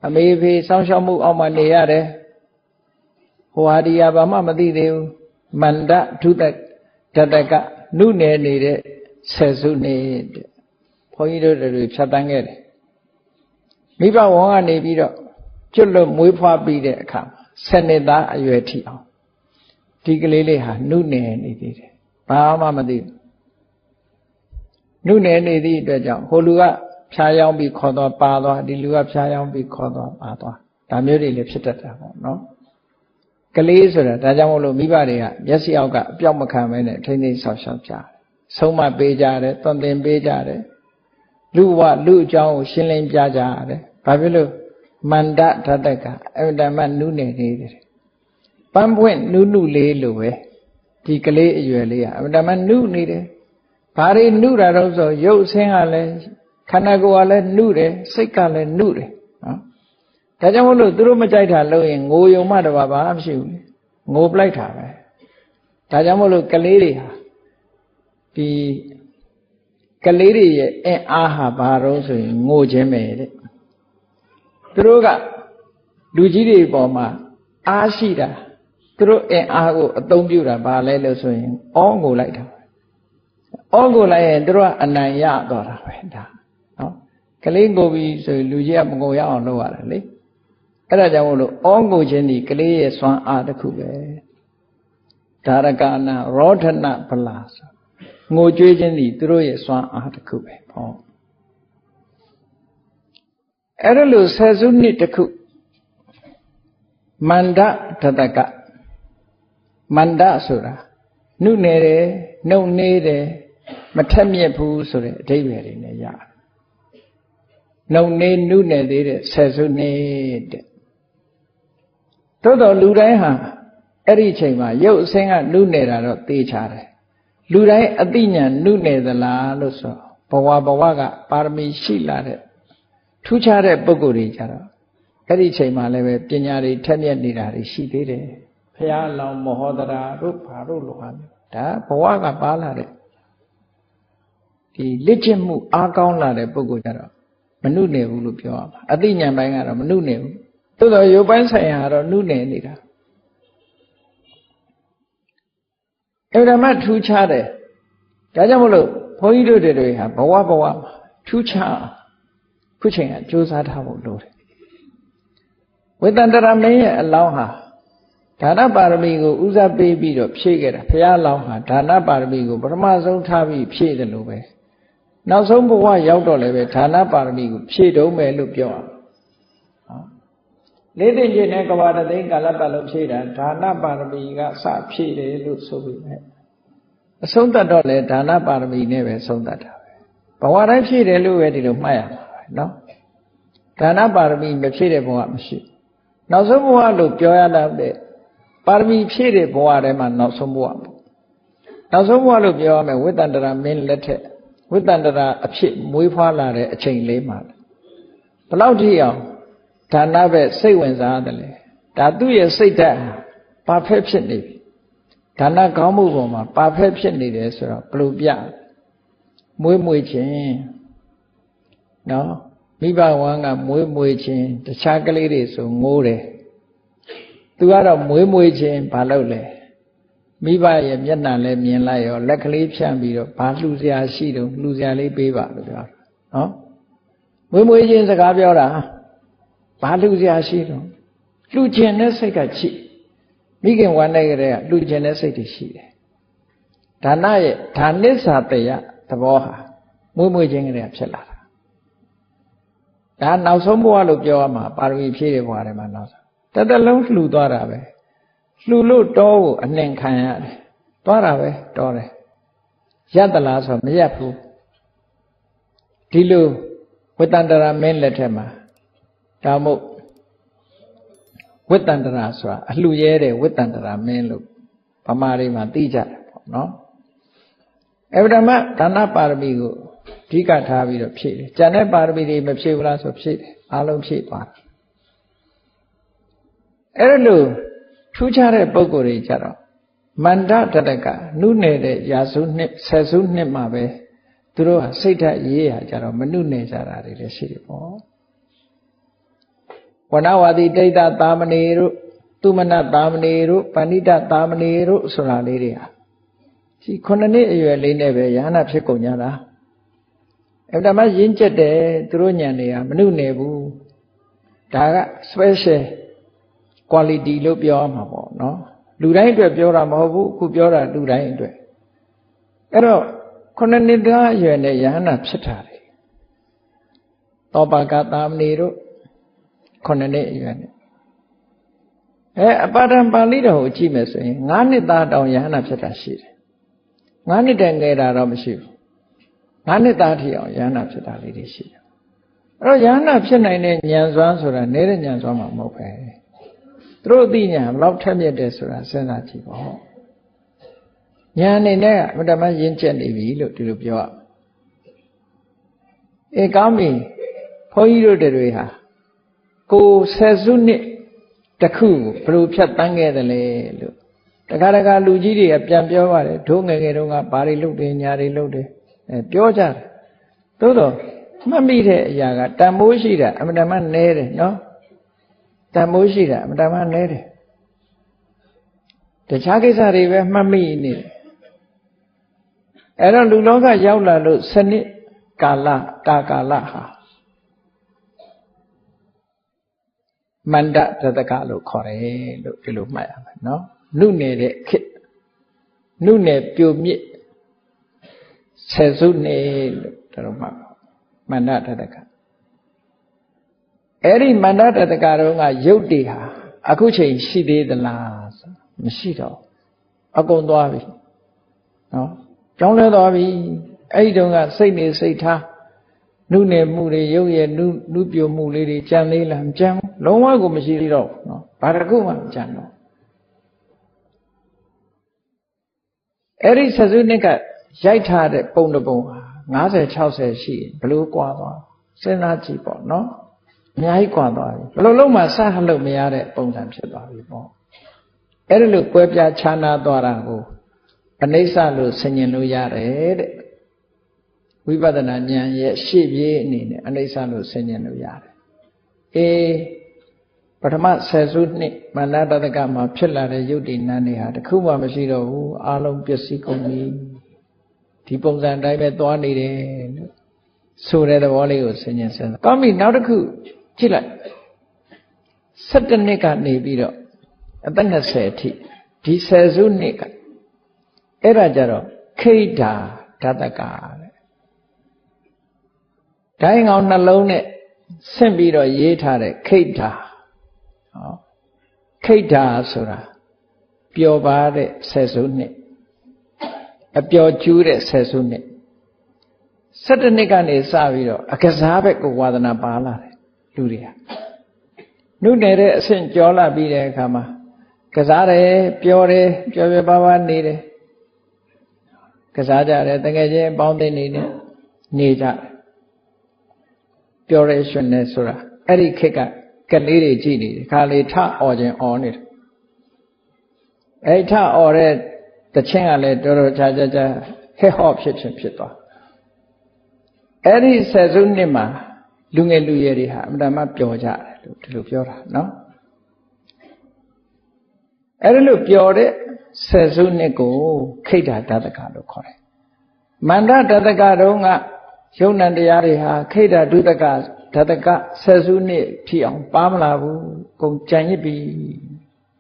အမေဖေစောင့်ရှောက်မှုအောက်မှာနေရတယ်ဟိုဟာဒီဟာဘာမှမသိသေးဘူးမန္တဓုတဓတကနုနယ်နေတဲ့ဆယ်စုနှစ်တဲ့ဘုန်းကြီးတို့တွေဖြတ်တန်းခဲ့တယ်မိဘဝန်ကနေပြီးတော့ကျွတ်လွတ်မွေးဖွားပြီးတဲ့အခါ7နှစ်သားအရွယ်ထိအောင်ဒီကလေးလေးဟာနုနယ်နေသေးတယ်ဘာမှမသိဘူးနုနယ်နေသည့်အတွက်ကြောင့်ဟိုလူကဖြားယောင်းပြီးခေါ်သွားပါသွားဒီလူကဖြားယောင်းပြီးခေါ်သွားပါသွားဒါမျိုးတွေလည်းဖြစ်တတ်တာပေါ့နော်ကလေးဆိုတာဒါကြောင့်မို့လို့မိဘတွေကမျက်စိအောက်ကအပြောက်မခံမဲနဲ့ထိမ့်သိမ့်ဆောက်ရှောက်ကြတယ်ဆုံးမပေးကြတယ်သွန်သင်ပေးကြတယ်လူဝလူအကြောင်းကိုရှင်းလင်းပြကြရတယ်ဘာဖြစ်လို့မန္တဓတကအမြဲတမ်းနုနေနေတယ်ပန်းပွင့်နုလေးလိုပဲဒီကလေးအရွယ်လေးကအမြဲတမ်းနုနေတယ်ဘာတွေနုတာတော့ဆိုရုပ်ဆင်းကလည်းခန္ဓာကိုယ်ကလည်းနုတယ်စိတ်ကလည်းနုတယ်နော်ဒါကြောင့်မို့လို့သူတို့မကြိုက်တာလို့ရင်ငိုယုံမှတပါဘာမှမရှိဘူးငိုပလိုက်တာပဲဒါကြောင့်မို့လို့ကလေးတွေဟာဒီကလေးတွေရဲ့အင်အားဟာဘာတော့ဆိုရင်ငိုခြင်းပဲတဲ့သူတို့ကလူကြီးတွေပေါ်မှာအားရှိတာသူတို့အင်အားကိုအသုံးပြုတာဘာလဲလို့ဆိုရင်အောငိုလိုက်တာအောငိုလိုက်ရင်သူတို့ကအနိုင်ရသွားတာပဲဒါနော်ကလေးငိုပြီးဆိုရင်လူကြီးကမငိုရအောင်လုပ်ရတယ်လေအဲ့ဒါကြောင့်မို့လို့အောငိုခြင်းဒီကလေးရဲ့စွမ်းအားတစ်ခုပဲဒါရကနာရောဒနာဗလာဆိုငိုကြွေးခြင်းဒီသူတို့ရဲ့စွမ်းအားတစ်ခုပဲဟောအဲ့ဒါလို့ဆယ်စုနှစ်တစ်ခုမန္တဓတကမန္တဆိုတာနုနယ်တယ်နှုတ်နေတယ်မထက်မြက်ဘူးဆိုတဲ့အဓိပ္ပာယ်တွေနဲ့ရတယ်နှုတ်နေနုနယ်သေးတဲ့ဆယ်စုနှစ်တဲ့သို့တော်လူတိုင်းဟာအဲ့ဒီအချိန်မှာရုပ်အစင်းကနုနယ်တာတော့သိချတယ်လူတိုင်းအသိဉာဏ်နုနယ်သလားလို့ဆိုဘဝကပါရမီရှိလာတဲ့ထူးခြားတဲ့ပုဂ္ဂိုလ်တွေကြတော့အဲ့ဒီအချိန်မှာလည်းပဲပညာတွေထက်မြက်နေတာတွေရှိသေးတယ်ဘုရားလောင်မဟောဒရာတို့ဘာတို့လိုဟာမျိုးဒါဘဝကပါလာတဲ့ဒီလက်ကျင့်မှုအားကောင်းလာတဲ့ပုဂ္ဂိုလ်ကြတော့မနုနယ်ဘူးလို့ပြောရမှာအသိဉာဏ်ပိုင်းကတော့မနုနယ်ဘူးသို့တော်ရုပ်ပိုင်းဆိုင်ရာကတော့နုနယ်နေတာအဲ့ဒါမှထူးခြားတယ်ဒါကြောင့်မလို့ဘုန်းကြီးတို့တွေဟာဘဝမှာထူးခြားခုချိန်ကကြိုးစားထားဖို့လိုတယ်ဝေတန္တရမင်းရဲ့အလောင်းဟာ ဒါနပါရမီကိုဦးစားပေးပြီးတော့ဖြည့်ခဲ့တာဘုရားလောင်းဟာဒါနပါရမီကိုပထမဆုံးထားပြီးဖြည့်တယ်လို့ပဲနောက်ဆုံးဘဝရောက်တော့လည်းပဲဒါနပါရမီကိုဖြည့်တော့မယ်လို့ပြောအောင်လေးသိချင်းနဲ့ကဘာတသိန်းကာလပတ်လုံးဖြည့်တာဒါနပါရမီကစဖြည့်တယ်လို့ဆိုပြီးမယ်အဆုံးသတ်တော့လေဒါနပါရမီနဲ့ပဲဆုံးသတ်တာပဲဘဝတိုင်းဖြည့်တယ်လို့ပဲဒီလိုမှတ်ရမှာပဲနော်ဒါနပါရမီမဖြည့်တဲ့ဘဝမရှိနောက်ဆုံးဘဝလို့ပြောရတော့တဲ့ပါရမီဖြည့်တဲ့ဘဝထဲမှာနောက်ဆုံးဘဝနောက်ဆုံးဘဝလို့ပြောရမယ်ဝိတ္တန္တရာမင်းလက်ထက်ဝိတ္တန္တရာအဖြစ်မွေးဖွားလာတဲ့အချိန်လေးမှာဘလောက်ထိအောင်ဒါနပဲစိတ်ဝင်စားတယ်လေဒါသူ့ရဲ့စိတ်ဓာတ်ပါဖက်ဖြစ်နေပြီဒါနကောင်းမှုပေါ်မှာပါဖက်ဖြစ်နေတယ်ဆိုတော့ဘလို့ပြမွေးခြင်းနော်မိဘဝမ်းကမွေးခြင်းတခြားကလေးတွေဆိုငိုးတယ်သူကတော့မွေးခြင်းဘာလုပ်လဲမိဘရဲ့မျက်နှာလည်းမြင်လိုက်ရောလက်ကလေးဖြန့်ပြီးတော့ဘာလှူစရာရှိတော့လှူစရာလေးပေးပါလို့ပြောတာနော်မွေးခြင်းစကားပြောတာဘာလှူစရာရှိတော့လှူခြင်းနဲ့စိတ်ကချိမိခင်ဝမ်းနေကြတဲ့လှူခြင်းနဲ့စိတ်တွေရှိတယ်ဒါနရဲ့ဒါနစ္စာတယသဘောဟာမွေးခြင်းကလေးဖြစ်လာတာဒါနောက်ဆုံးဘဝလို့ပြောရမှာပါရမီဖြည့်တဲ့ဘဝထဲမှာနောက်ဆုံးတတလုံးလှူသွားတာပဲလှူလို့တောကိုအနှင်ခံရတယ်သွားတာပဲတောတယ်ရတလားဆိုမရဘူးဒီလိုဝိတ္တန္တရာမင်းလက်ထက်မှာဒါမို့ဝိတ္တန္တရာဆိုတာအလှရဲတဲ့ဝိတ္တန္တရာမင်းလို့ဗမာတွေမှာသိကြတယ်ပေါ့နော်အဲ့ဒါမှဒါနပါရမီကိုအဓိကထားပြီးတော့ဖြည့်တယ်ကျန်တဲ့ပါရမီတွေမဖြည့်ဘူးလားဆိုဖြည့်တယ်အားလုံးဖြည့်သွားတယ်အဲ့လိုထူးခြားတဲ့ပုဂ္ဂိုလ်တွေကြတော့မန္တတတကနုနယ်တဲ့ရာစုနှစ်ဆယ်စုနှစ်မှာပဲသူတို့ဟာစိတ်ဓာတ်ရေးရကြတော့မနုနယ်ကြတာတွေလည်းရှိတယ်ပေါ့ဝဏဝါဒီတိတ်တသာမဏေတို့သူမနသာမဏေတို့ပဏိတသာမဏေတို့ဆိုတာလေးတွေဟာဒီ9နှစ်အရွယ်လေးနဲ့ပဲယ ahanan ဖြစ်ကုန်ကြတာအဲ့ဒါမှရင်းကျက်တယ်သူတို့ညံတွေကမနုနယ်ဘူးဒါက special quality လို့ပြောရမှာပေါ့နော်လူတိုင်းအတွက်ပြောတာမဟုတ်ဘူးအခုပြောတာလူတိုင်းအတွက်အဲ့တော့9နှစ်သားအရွယ်နဲ့ယ ahanan ဖြစ်တာတယ်သောပါကသာမဏေတို့9နှစ်အရွယ်နဲ့အပါဒံပါဠိတော်ကိုကြည့်မယ်ဆိုရင်9နှစ်သားတောင်ယ ahanan ဖြစ်တာရှိတယ်9နှစ်တည်းငယ်တာတော့မရှိဘူး9နှစ်သားထီအောင်ယ ahanan ဖြစ်တာလေးတွေရှိတယ်အဲ့တော့ယ ahanan ဖြစ်နိုင်တဲ့ဉာဏ်စွမ်းဆိုတာနေတဲ့ဉာဏ်စွမ်းမှမဟုတ်ပဲသူတို့သိဉာဏ်ဘလောက်ထက်မြက်တယ်ဆိုတာစဉ်းစားကြည့်ပေါ့ဉာဏ်အနေနဲ့အမှန်တမ်းရင့်ကျက်နေပြီလို့ဒီလိုပြောရကောင်းပြီဘုန်းကြီးတို့တွေဟာကိုဆယ်စုနှစ်တစ်ခုဘယ်လိုဖြတ်တန်းခဲ့တယ်လဲလို့တခါတခါလူကြီးတွေကပြန်ပြောပါတယ်ဒိုးငယ်ငယ်တုန်းကဘာတွေလုပ်တယ်ညာတွေလုပ်တယ်ပြောကြတယ်သို့တော့မှတ်မိတဲ့အရာကတန်ဖိုးရှိတာအမှန်တမ်းနည်းတယ်နော်တန်ဖိုးရှိတာအမှန်တမ်းနည်းတယ်တခြားကိစ္စတွေပဲမှတ်မိနေတယ်အဲ့တော့လူလောကရောက်လာလို့စနစ်ကာလဟာမန္တတတကလို့ခေါ်တယ်လို့ဒီလိုမှတ်ရမယ်နော်နုနယ်တဲ့ခေတ်နုနယ်ပြိုမြစ်ဆယ်စုနှစ်လို့တို့မှတ်မန္တတတကအဲ့ဒီမန္တတတကတုန်းကရုပ်တွေဟာအခုချိန်ရှိသေးသလားဆိုမရှိတော့အကုန်သွားပြီနော်ကြောင်းလဲသွားပြီအဲ့ဒီတုန်းကစိတ်နေစိတ်ထားနုနယ်မှုတွေရုပ်ရဲ့နုပြိုမှုလေးတွေကြံသေးလားမကြံဘူးလုံးဝကိုမရှိသေးတော့နော်ဘာတစ်ခုမှမကြံတော့အဲ့ဒီဆက်စုနှစ်ကရိုက်ထားတဲ့ပုံတစ်ပုံဟာ50 60ရှိရင်ဘလို့ကွာသွားစဉ်းစားကြည့်ပေါ့နော်အများကြီးကွာသွားပြီဘလို့လုံးမှစဟလို့မရတဲ့ပုံစံဖြစ်သွားပြီပေါ့အဲ့ဒါလို့ကွဲပြားခြားနာသွားတာကိုအနိစ္စလို့ဆင်ញင်လို့ရတယ်တဲ့ဝိပဿနာဉာဏ်ရဲ့ရှေ့ပြေးအနေနဲ့အနိစ္စလို့ဆင်ញင်လို့ရတယ်ပထမဆယ်စုနှစ်မန္တတတကမှာဖြစ်လာတဲ့ယုတ်တိနန်းတွေဟာတခုမှမရှိတော့ဘူးအလုံးပျက်စီးကုန်ပြီဒီပုံစံတိုင်းပဲသွားနေတယ်လို့ဆိုတဲ့သဘောလေးကိုဆင်ញင်စဉ်းစားကောင်းပြီနောက်တစ်ခုကြည့်လိုက်17နှစ်ကနေပြီးတော့ အသက်20အထိဒီဆယ်စုနှစ်ကအဲ့ဒါကြတော့ခိဋ္ဓာဓာတကတဲ့ဒိုင်းကောင်နှလုံးနဲ့ဆင့်ပြီးတော့ရေးထားတဲ့ခိဋ္ဓာဟောခိဋ္ဓာဆိုတာပျော်ပါတဲ့ဆယ်စုနှစ်အပျော်ကျူးတဲ့ဆယ်စုနှစ်17နှစ်ကနေစပြီးတော့အကစားဘက်ကိုဝါသနာပါလာတယ်လူတွေကနုနယ်တဲ့အဆင့်ကျော်လာပြီးတဲ့အခါမှာကစားတယ်ပျော်တယ်ပျော်ပျော်ပါပါနေတယ်ကစားကြတယ်တကယ်ချင်းအပေါင်းအသင်းနေကြတယ်ပျော်ရရွှင်နေဆိုတာအဲ့ဒီခေတ်ကကလေးတွေကြည့်နေတယ်ခါလေထအော်ခြင်းအော်နေတယ်အဲ့ထအော်တဲ့တခြင်းကလည်းတော်တော်ကြာဟဲ့ဟော့ဖြစ်ခြင်းဖြစ်သွားအဲ့ဒီဆယ်စုနှစ်မှာလူငယ်လူရွယ်တွေဟာအမှန်တမ်းပျော်ကြတယ်လို့ဒီလိုပြောတာနော်အဲ့ဒီလိုပျော်တဲ့ဆယ်စုနှစ်ကိုခိဋ္ဓာဓာတကလို့ခေါ်တယ်မန္တဓာတကတုန်းကယုံ nant တရားတွေဟာခိဋ္ဓာဒုတကဓာတကဆယ်စုနှစ်ထိအောင်ပါမလာဘူးကုန်ကြံ့ရစ်ပြီ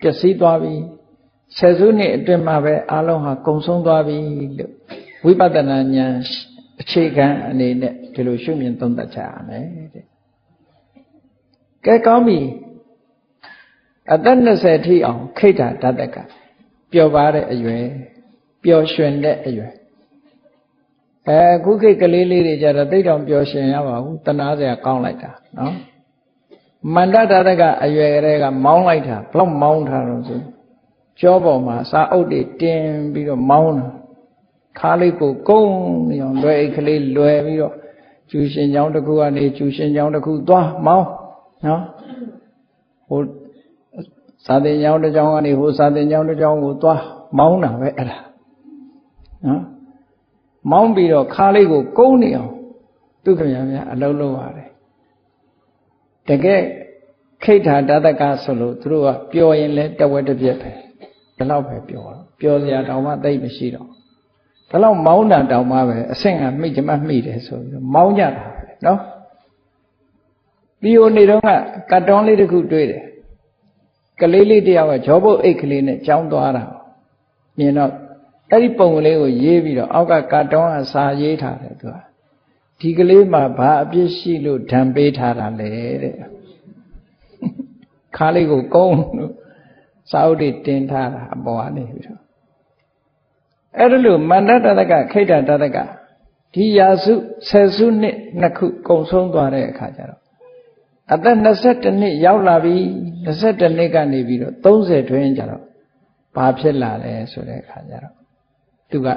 ပျက်စီးသွားပြီဆယ်စုနှစ်အတွင်းမှာပဲအလုံးဟာကုံဆုံးသွားပြီလို့ဝိပဿနာဉာဏ်အခြေခံအနေနဲ့ဒီလိုရှုမြင်သုံးသပ်ကြရမယ်တဲ့ကဲကောင်းပြီအသက်20ထိအောင်ခိဋ္ဓာဓာတကပျော်ပါတဲ့အရွယ်ပျော်ရွှင်တဲ့အရွယ်အခုခေတ်ကလေးလေးတွေကြတော့တိတ်တောင်ပျော်ရွှင်ရပါဘူးတနာစရာကောင်းလိုက်တာနော်မန္တဓာတကအရွယ်ကလေးကမောင်းလိုက်တာဘလောက်မောင်းထားတော့ဆိုကြောပေါ်မှာစာအုပ်တွေတင်ပြီးတော့မောင်းတာခါလေးကိုကုန်းနေအောင်လွယ်အိတ်ကလေးလွယ်ပြီးတော့ကျူရှင်ချောင်းတစ်ခုကနေကျူရှင်ချောင်းတစ်ခုသွားမောင်းနော်ဟိုစာသင်ကျောင်းတစ်ကျောင်းကနေဟိုစာသင်ကျောင်းတစ်ကျောင်းကိုသွားမောင်းတာပဲအဲ့ဒါနော်မောင်းပြီးတော့ခါလေးကိုကုန်းနေအောင်သူခင်ဗျာများအလုံးလုံးရတယ်တကယ်ခိဋ္ဌာဓာတကဆိုလို့သူတို့ကပျော်ရင်လည်းတဝက်တစ်ပြက်ပဲဒီလောက်ပဲပျော်တော့ပျော်စရာတောင်မှသိမရှိတော့ဒီလောက်မောင်းတာတောင်မှပဲအဆင့်ကမိကျမမိတယ်ဆိုပြီးမောင်းကြတာပဲနော်ပြီးဟိုနေတော့ကကတ်တွန်းလေးတစ်ခုတွေ့တယ်ကလေးလေးတယောက်ကဂျောဘုတ်အိတ်ကလေးနဲ့ကြောင်းသွားတာမြင်တော့အဲ့ဒီပုံကလေးကိုရေးပြီးတော့အောက်ကကတ်တွန်းကစာရေးထားတယ်သူကဒီကလေးမှာဘာအပြစ်ရှိလို့ဓာန်ပေးထားတာလဲတဲ့ခါလေးကိုကုန်းလို့စာအုပ်တွေတင်ထားတာအပေါ်ကနေပြီးတော့အဲ့ဒါလို့မန္တဓာတကခိဋ္ဌာဓာတကဒီရာစုဆယ်စုနှစ်နှစ်ခုကုံဆုံးသွားတဲ့အခါကျတော့အသက်22နှစ်ရောက်လာပြီ22နှစ်ကနေပြီးတော့30တွင်းကျတော့ဘာဖြစ်လာလဲဆိုတဲ့အခါကျတော့သူက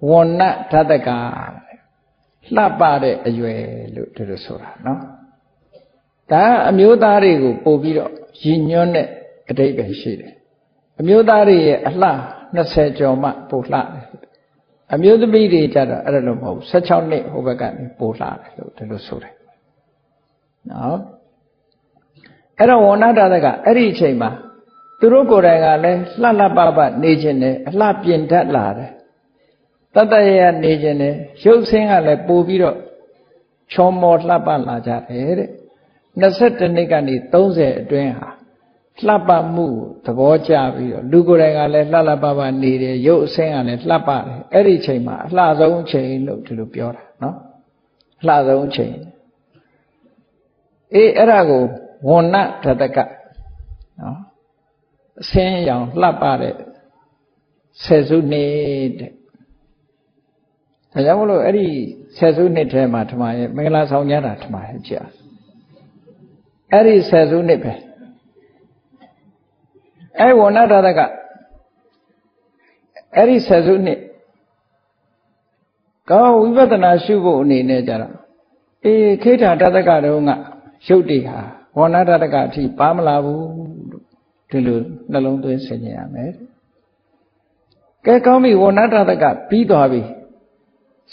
ဝဏ္ဏဓာတကလှပတဲ့အရွယ်လို့ဒီလိုဆိုတာနော်ဒါအမျိုးသားတွေကိုပို့ပြီးတော့ရည်ညွှန်းတဲ့အဓိပ္ပာယ်ရှိတယ်အမျိုးသားတွေရဲ့အလှ20ကျော်မှပိုလှတယ်အမျိုးသမီးတွေကြတော့အဲ့လိုမဟုတ်16နှစ်ဟိုဘက်ကနေပိုလှတယ်လို့ဒီလိုဆိုတယ်နော်အဲ့တော့ဝဏ္ဏဓာတကအဲ့ဒီအချိန်မှာသူတို့ကိုယ်တိုင်ကလည်းလှလှပပနေခြင်းနဲ့အလှပြင်တတ်လာတယ်တတရရနေခြင်းနဲ့ရုပ်ဆင်းကလည်းပို့ပြီးတော့ချောမောလှပလာကြတယ်တဲ့22နှစ်ကနေ30အတွင်းဟာလှပမှုသဘောကျပြီးတော့လူကိုယ်တိုင်ကလည်းလှလှပပနေတယ်ရုပ်အဆင်းကလည်းလှပတယ်အဲ့ဒီအချိန်မှာအလှဆုံးအချိန်လို့ဒီလိုပြောတာနော်အလှဆုံးအချိန်အဲ့ဒါကိုဝဏ္ဏဓာတကနော်အဆင်းရောင်လှပတဲ့ဆယ်စုနှစ်တဲ့ဒါကြောင့်မလို့အဲ့ဒီဆယ်စုနှစ်ထဲမှာထမရဲ့မင်္ဂလာဆောင်ကြတာထမရဲ့ကြာအဲ့ဒီဆယ်စုနှစ်ပဲအဲ့ဝဏ္ဏဓာတကအဲ့ဒီဆယ်စုနှစ်ကောဝိပဿနာရှုဖို့အနေနဲ့ကြတော့ခိဋ္ဌာဓာတကတုန်းကရုပ်တွေဟာဝဏ္ဏဓာတကအထိပါမလာဘူးလို့ဒီလိုနှလုံးသွင်းဆင်ခြင်ရမယ်ကဲကောင်းပြီဝဏ္ဏဓာတကပြီးသွားပြီ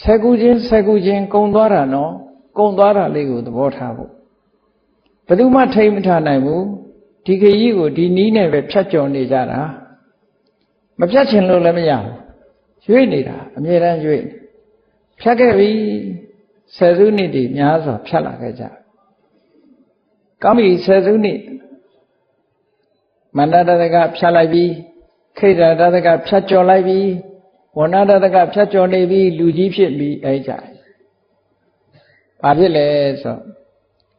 ဆယ်ခုချင်းကုံသွားတာနော်ကုံသွားတာလေးကိုသဘောထားဖို့ဘယ်သူမှထိမထားနိုင်ဘူးဒီခရီးကိုဒီနီးနဲ့ပဲဖြတ်ကျော်နေကြတာမဖြတ်ချင်လို့လည်းမရဘူးရွေ့နေတာအမြဲတမ်းရွေ့ဖြတ်ခဲ့ပြီဆယ်စုနှစ်တွေများစွာဖြတ်လာခဲ့ကြကောင်းပြီဆယ်စုနှစ် မန္တတတကဖြတ်လိုက်ပြီခိတတတကဖြတ်ကျော်လိုက်ပြီဝဏတတကဖြတ်ကျော်နေပြီလူကြီးဖြစ်ပြီအဲ့ကြဘာဖြစ်လဲဆို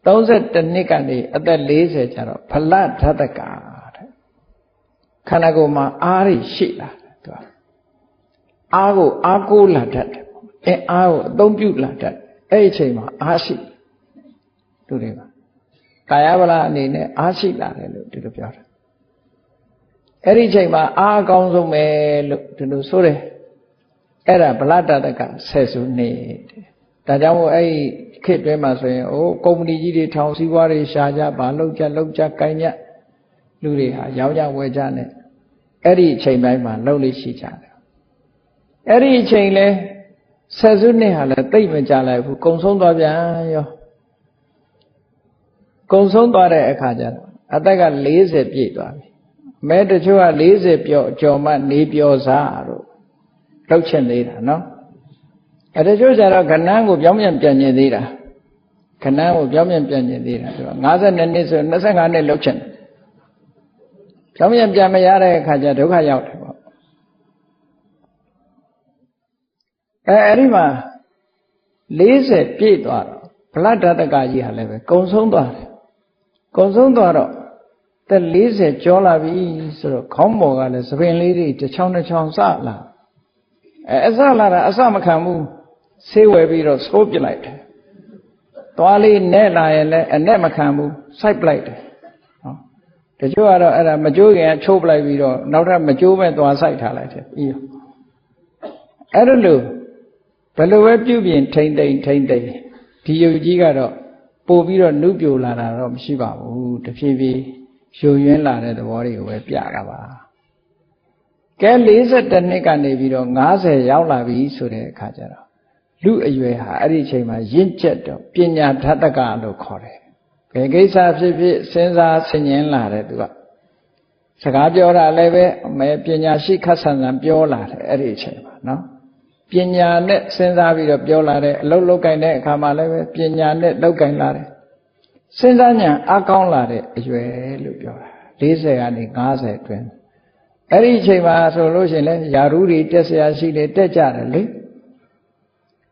32နှစ်ကနေအသက်40ကျတော့ဖလဓတကတဲ့ခန္ဓာကိုယ်မှာအားရရှိလာတယ်သူကအားကိုအားကိုးလာတတ်တယ်အားကိုအသုံးပြုလာတတ်အဲ့ဒီအချိန်မှာအားရှိလူတွေကကာယဗလာအနေနဲ့အားရှိလာတယ်လို့ဒီလိုပြောတာအဲ့ဒီအချိန်မှာအားအကောင်းဆုံးပဲလို့ဒီလိုဆိုတယ်အဲ့ဒါဗလတတက10စုနှစ်ဒါကြောင့်မို့အဲ့ဒီခေတ်တွင်းမှာဆိုရင်ကုမ္ပဏီကြီးတွေထောင်စည်းဝါးတွေရှာကြဘာလုပ်ကြကိုင်ကြလူတွေဟာရောင်းကြဝယ်ကြနဲ့အဲ့ဒီအချိန်တိုင်းမှာလုပ်လို့ရှိကြတယ်အဲ့ဒီအချိန်လဲ10စုနှစ်ဟာလည်းတိတ်မကြလိုက်ဘူးကုံဆုံးသွားပြန်ရောကုံဆုံးသွားတဲ့အခါကျတော့အသက်က40ပြည့်သွားပြီမဲတချို့က40ကျော်မှနေပြောစားတို့လောက်ချင်သေးတာနော်တချို့ကျတော့ခဏန်းကိုပြောင်းပြန်ပြန်ကျင်သေးတာခဏန်းကိုပြောင်းပြန်ပြန်ကျင်သေးတာဆိုတော့52နှစ်ဆို25နှစ်လောက်ချင်ပြောင်းပြန်ပြန်မရတဲ့အခါကျဒုက္ခရောက်တယ်ပေါ့အဲ့ဒီမှာ40ပြည့်သွားတော့ဗလဓတကကြီးဟာလည်းပဲကုံဆုံးသွားတယ်ကုံဆုံးသွားတော့သက်40ကျော်လာပြီဆိုတော့ခေါင်းပေါ်ကလည်းသပင်လေးတွေတစ်ချောင်းတစ်ချောင်းစလာအစလာတာအစမခံဘူးဆေးဝယ်ပြီးတော့သိုးပစ်လိုက်တယ်သွားလေးနဲ့လာရင်လည်းအနဲ့မခံဘူးစိုက်ပလိုက်တယ်နော်တချို့ကတော့အဲ့ဒါမကျိုးခင်ချိုးပလိုက်ပြီးတော့နောက်ထပ်မကျိုးမဲ့သွားစိုက်ထားလိုက်တယ်ပြီးအဲ့လိုဘယ်လိုပဲပြုပြင်ထိမ့်သိမ့်ဒီယုတ်ကြီးကတော့ပို့ပြီးတော့နှုတ်ပြိုလာတာတော့မရှိပါဘူးတဖြည်းဖြည်းယုံရင်းလာတဲ့သဘောတွေကိုပဲပြတာပါကဲ42နှစ်ကနေပြီးတော့50ရောက်လာပြီဆိုတဲ့အခါကျတော့လူအရွယ်ဟာအဲ့ဒီအချိန်မှာရင့်ကျက်တော့ပညာဓတကလို့ခေါ်တယ်ဘယ်ကိစ္စဖြစ်ဖြစ်စဉ်းစားဆင်ခြင်လာတယ်သူကစကားပြောတာလည်းပဲပညာရှိခက်ဆန်ဆန်ပြောလာတယ်အဲ့ဒီအချိန်မှာနော်ပညာနဲ့စဉ်းစားပြီးတော့ပြောလာတယ်အလုပ်လုပ်ကင်တဲ့အခါမှာလည်းပဲပညာနဲ့လုပ်ကင်လာတယ်စဉ်းစားဉာဏ်အကောင်းလာတဲ့အရွယ်လို့ပြောတာ40ကနေ50အတွင်းအဲ့ဒီအချိန်မှာဆိုလို့ရှိရင်လည်းယာရုတွေတက်เสียရှိလေတက်ကြတယ်လေ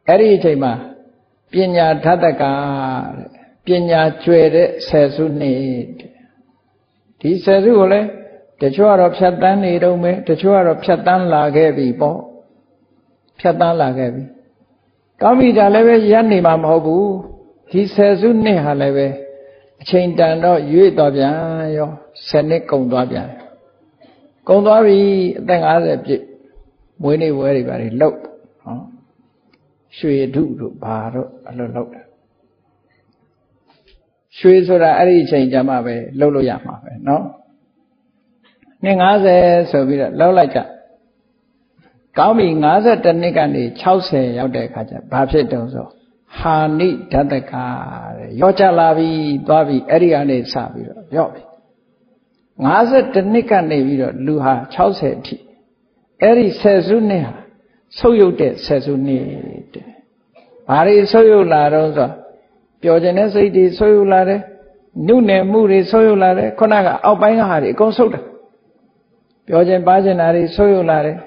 အဲ့ဒီအချိန်မှာပညာဓတကတဲ့ပညာကျွယ်တဲ့10စုနှစ်ဒီ10စုကိုလည်းတချို့ကတော့ဖြတ်တန်းနေတော့မယ်တချို့ကတော့ဖြတ်တန်းလာခဲ့ပြီပေါ့ဖြတ်တန်းလာခဲ့ပြီကောင်းပြီဒါလည်းပဲရပ်နေမှာမဟုတ်ဘူးဒီ10စုနှစ်ဟာလည်းပဲအချိန်တန်တော့ရွေ့သွားပြန်ရော10နှစ်ကုန်သွားပြန်ကုန်သွားပြီအသက်50ပြည့်မွေးနေ့ဝဲတွေပါလေလှုပ်ဟောရွှေဓုတို့ဘာတို့အဲ့လိုလှုပ်တယ်ရွှေဆိုတာအဲ့ဒီအချိန်ကျမှပဲလှုပ်လို့ရမှာပဲเนาะနှစ်50ဆိုပြီးတော့လှုပ်လိုက်ကြကောင်းပြီ52နှစ်ကနေ60ရောက်တဲ့အခါကျဘာဖြစ်တုံးဆိုဟာနိဓတကတဲ့ရော့ကြလာပြီသွားပြီအဲ့ဒီကနေစပြီးတော့ရော့ပြီ52နှစ်ကနေပြီးတော့လူဟာ60အထိအဲ့ဒီ10စုနှစ်ဟာဆုပ်ယုတ်တဲ့10စုနှစ်တဲ့ဘာတွေဆုပ်ယုတ်လာတော့ဆိုပျော်ခြင်းတဲ့စိတ်တွေဆုပ်ယုတ်လာတယ်နုနယ်မှုတွေဆုပ်ယုတ်လာတယ်ခုနကအောက်ပိုင်းကဟာတွေအကုန်ဆုပ်တယ်ပျော်ခြင်းပါခြင်းဓာတ်တွေဆုပ်ယုတ်လာတယ်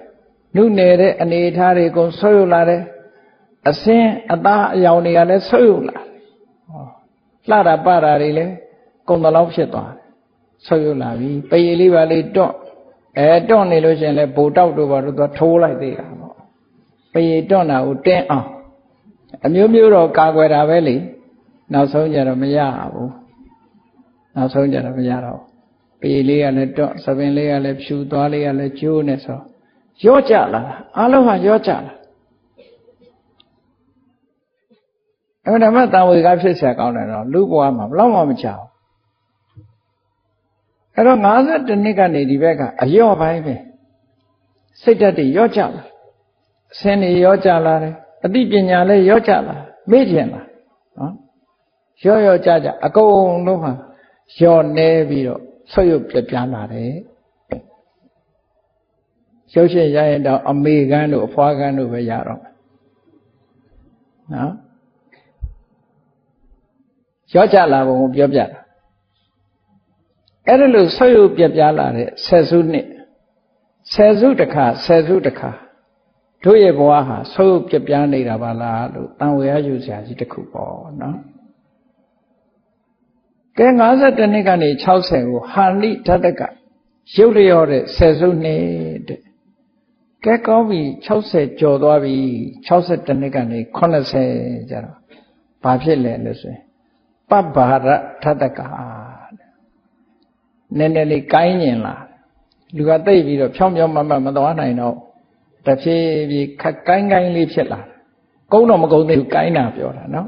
နုနယ်တဲ့အနေအထားတွေအကုန်ဆုပ်ယုတ်လာတယ်အစင်းအသားအယောင်တွေကလည်းဆုပ်ယုတ်လာတယ်လှတာပတာတွေလည်းကုန်တလောက်ဖြစ်သွားတယ်ဆုပ်ယုတ်လာပြီပရည်လေးပါလေးတွန့်တွန့်နေလို့ရှိရင်လည်းဘိုတောက်တို့ဘာလို့သွားထိုးလိုက်သေးတာပေါ့ပရည်တွန့်တာကိုတင်းအောင်အမျိုးမျိုးတော့ကာကွယ်တာပဲလေနောက်ဆုံးကြတော့မရဘူးနောက်ဆုံးကြတော့မရတော့ပရည်လေးကလည်းတွန့်သပင်လေးကလည်းဖြူသွားလေးကလည်းကျိုးနေဆိုရော့ကြလာအားလုံးဟာရော့ကြလာအဲ့ဒါမှတန်ဝေကဖြစ်เสียကောင်းတယ်တော့လူဘဝမှာဘလောက်မှမချဘူးအဲ့တော့52နှစ်ကနေဒီဘက်ကအယော့ပိုင်းပဲစိတ်ဓာတ်တွေရော့ကြလာအစင်းတွေရော့ကြလာတယ်အသိပညာလည်းရော့ကြလာမေ့ကျင်လာနော်ရော့ကြအကုန်လုံးဟာရော့နေပြီးတော့ဆွတ်ရုပ်ပြားလာတယ်ရုပ်ရှင်ရရင်တော့အမေကန်းတို့အဖွားကန်းတို့ပဲရတော့နော်ရော့ကြလာပုံကိုပြောပြတာ အဲ့ဒါလို့ဆုပ်ယုပ်ပြပြလာတဲ့ဆယ်စုနှစ်ဆယ်စုတစ်ခါတို့ရဲ့ဘဝဟာဆုပ်ယုပ်ပြပြနေတာပါလားလို့တန်ဝေရယူစရာကြီးတစ်ခုပေါ့နော်ကဲ52နှစ်ကနေ60ကိုဟာနိဓတ္တကရုပ်လျော့တဲ့ဆယ်စုနှစ်တဲ့ကဲကောင်းပြီ60ကျော်သွားပြီ62နှစ်ကနေ80ကျတော့ဘာဖြစ်လဲလို့ဆိုရင်ပပ္ပဟာရဓတ္တကနည်းနည်းလေးကိုင်းညင်လာလူကသိပြီးတော့ဖြောင်းဖြောင်းမမသွားနိုင်တော့တဖြည်းဖြည်းခက်ကိုင်းလေးဖြစ်လာကုန်းတော့မကုန်းသေးဘူးကိုင်းတာပြောတာနော်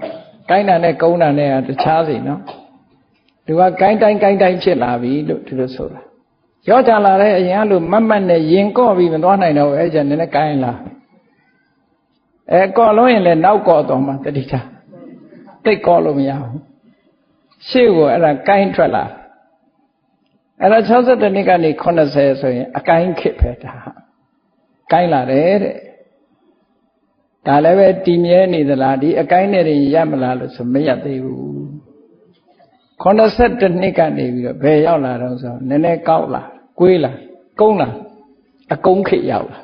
ကိုင်းတာနဲ့ကုန်းတာနဲ့တခြားစီနော်လူကကိုင်းတိုင်းဖြစ်လာပြီလို့ဒီလိုဆိုတာရောကြလာတဲ့အရင်ကလို့မတ်နဲ့ရင်ကော့ပြီးမသွားနိုင်တော့ဘူးအဲ့ကျနည်းနည်းကိုင်းလာကော့လုံးရင်လည်းနောက်ကော့တော့မှတတိထားတိတ်ကော့လို့မရဘူးရှေ့ကိုအဲ့ဒါကိုင်းထွက်လာအဲ့ဒါ62နှစ်ကနေ80ဆိုရင်အကိုင်းခစ်ပဲဒါကိုင်းလာတယ်တဲ့ဒါလည်းပဲတည်မြဲနေသလားဒီအကိုင်းနဲ့ရမလားလို့ဆိုမရသေးဘူး82နှစ်ကနေပြီးတော့ဘယ်ရောက်လာတော့ဆိုနည်းနည်းကောက်လာကွေးလာကုန်းလာအကုန်းခစ်ရောက်လာ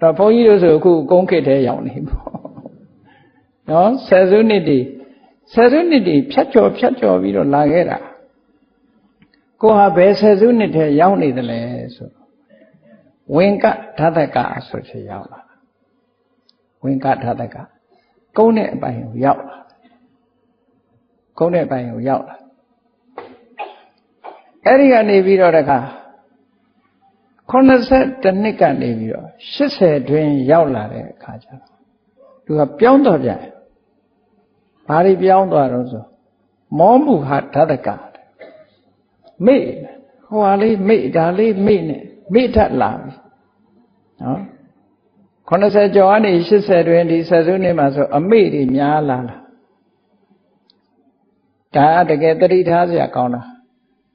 တော့ဘုန်းကြီးတို့ဆိုအခုအကုန်းခစ်ထဲရောက်နေပေါ့နော်ဆယ်စုနှစ်တွေဖြတ်ကျော်ပြီးတော့လာခဲ့တာကိုဟာဘယ်ဆယ်စုနှစ်ထဲရောက်နေတယ်လဲဆိုဝင်ကဓာတကဆိုချေရောက်လာဝင်ကဓာတကကုန်းတဲ့အပိုင်းကိုရောက်လာအဲ့ဒီကနေပြီးတော့တခါ82နှစ်ကနေပြီးတော့80တွင်ရောက်လာတဲ့အခါကျတော့သူကပြောင်းတော့ပြန်ဘာတွေပြောင်းသွားတော့ဆိုမောမှုဟာဓာတကမေ့ဟိုဟာလေးမေ့ဒါလေးမေ့နဲ့မေ့ထက်လာပြီနော်80ကျော်ကနေ80တွင်ဒီဆယ်စုနှစ်မှာဆိုအမေ့တွေများလာဒါတကယ်တတိထားစရာကောင်းတာ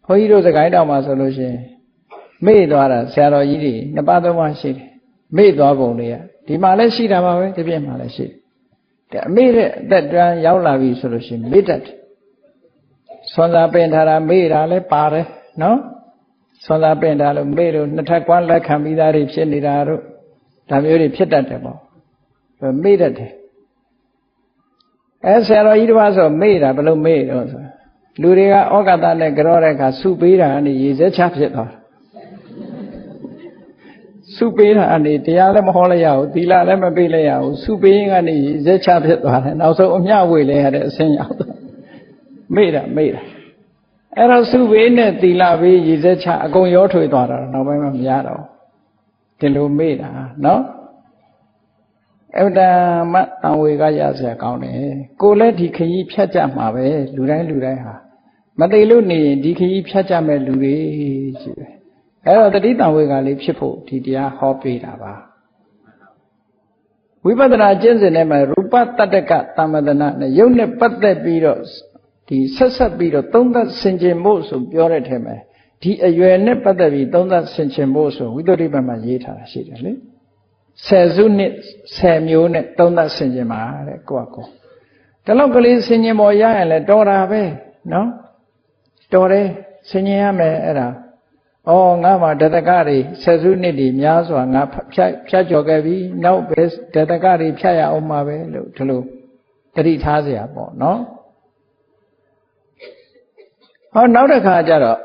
ဘုန်းကြီးတို့စကိုင်းတောင်မှာဆိုလို့ရှိရင်မေ့သွားတာဆရာတော်ကြီးတွေနှစ်ပါးသုံးပါးရှိတယ်မေ့သွားပုံတွေကဒီမှာလည်းရှိတာပါပဲဒီပြည့်မှာလည်းရှိတယ်အမေ့တဲ့အသက်တန်းရောက်လာပြီဆိုလို့ရှိရင်မေ့တတ်တယ်ဆွမ်းသာပင်ထားတာမေ့တာလည်းပါတယ်နော်ဆွမ်းသာပင်ထားလို့မေ့လို့နှစ်ထပ်ကွမ်းလက်ခံပြီးသားတွေဖြစ်နေတာတို့ဒါမျိုးတွေဖြစ်တတ်တယ်ပေါ့မေ့တတ်တယ်ဆရာတော်ကြီးတစ်ပါးဆိုမေ့တာဘယ်လိုမေ့တော့ဆိုလူတွေကဩဃတနဲ့ကြောတဲ့အခါစုပေးတာကနေရေစက်ချဖြစ်သွားစုပေးတာကနေတရားလည်းမဟောလိုက်ရဘူးသီလလည်းမပေးလိုက်ရဘူးစုပေးရင်ကနေရေစက်ချဖြစ်သွားတယ်နောက်ဆုံးအမျှဝေလဲရတဲ့အဆင်းရောက်သွားမေ့တာအဲ့တော့စုပေးနဲ့သီလပေးရေစက်ချအကုန်ရောထွေသွားတာနောက်ပိုင်းမှမရတော့ဒီလိုမေ့တာနော်အဲ့ဒါမှတန်ဝေကရစရာကောင်းတယ်ကိုလည်းဒီခရီးဖြတ်ကြမှာပဲလူတိုင်းဟာမသိလို့နေရင်ဒီခရီးဖြတ်ကြမဲ့လူတွေရှိတယ်အဲ့တော့တတိတန်ဝေကလေးဖြစ်ဖို့ဒီတရားဟောပေးတာပါဝိပဿနာကျင့်စဉ်ထဲမှာရူပတတ္တကသမ္မဒနာနဲ့ယုတ်နဲ့ပတ်သက်ပြီးတော့ဒီဆက်ပြီးတော့သုံးသပ်ဆင်ခြင်ဖို့ဆိုပြောတဲ့ထဲမှာဒီအရွယ်နဲ့ပတ်သက်ပြီးသုံးသပ်ဆင်ခြင်ဖို့ဆိုဝိသုဒ္ဓိပတ်မှာရေးထားတာရှိတယ်လေဆယ်စုနှစ်10မျိုးနဲ့သုံးသပ်ဆင်ခြင်ပါတဲ့ကိုယ့်အကောဒီလောက်ကလေးဆင်ခြင်ပေါ်ရရင်လည်းတော်တာပဲနော်တော်တယ်ဆင်ခြင်ရမယ်အဲ့ဒါငါမှာဓတကတွေဆယ်စုနှစ်တွေများစွာငါဖြတ်ကျော်ခဲ့ပြီနောက်ပဲဓတကတွေဖြတ်ရအောင်မှာပဲလို့ဒီလိုတတိထားเสียပေါ့နော်နောက်တစ်ခါကျတော့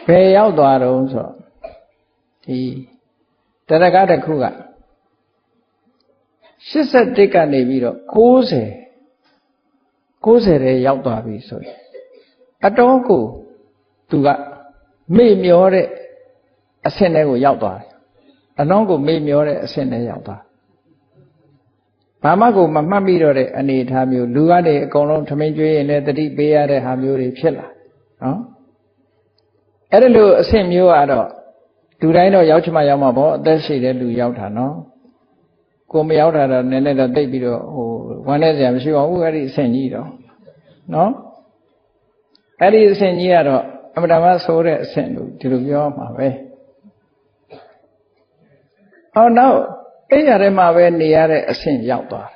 ဘယ်ရောက်သွားတော့ဆိုဒီတရကတစ်ခုက81ကနေပြီးတော့90ထဲရောက်သွားပြီဆိုရင်အတော်ကိုသူကမေ့မျောတဲ့အဆင့်တွေကိုရောက်သွားတယ်အလုံးကိုမေ့မျောတဲ့အဆင့်တွေရောက်သွားဘာမှကိုမမှတ်မိတော့တဲ့အနေအထားမျိုးလူကနေအကုန်လုံးထမင်းကျွေးရင်လည်းတတိပေးရတဲ့ဟာမျိုးတွေဖြစ်လာနော်အဲ့ဒီလိုအဆင့်မျိုးကတော့လူတိုင်းတော့ရောက်ချင်မှရောက်မှာပေါ့အသက်ရှိတဲ့လူရောက်တာနော်ကိုမရောက်တာတော့နည်းနည်းတော့တိတ်ပြီးတော့ဝမ်းနေစရာမရှိပါဘူးအဲ့ဒီအဆင့်ကြီးတော့နော်အဲ့ဒီအဆင့်ကြီးကတော့အမှန်တမ်းဆိုတဲ့အဆင့်လို့ဒီလိုပြောမှာပဲနောက်အဲ့ရထဲမှာပဲနေရတဲ့အဆင့်ရောက်သွားတယ်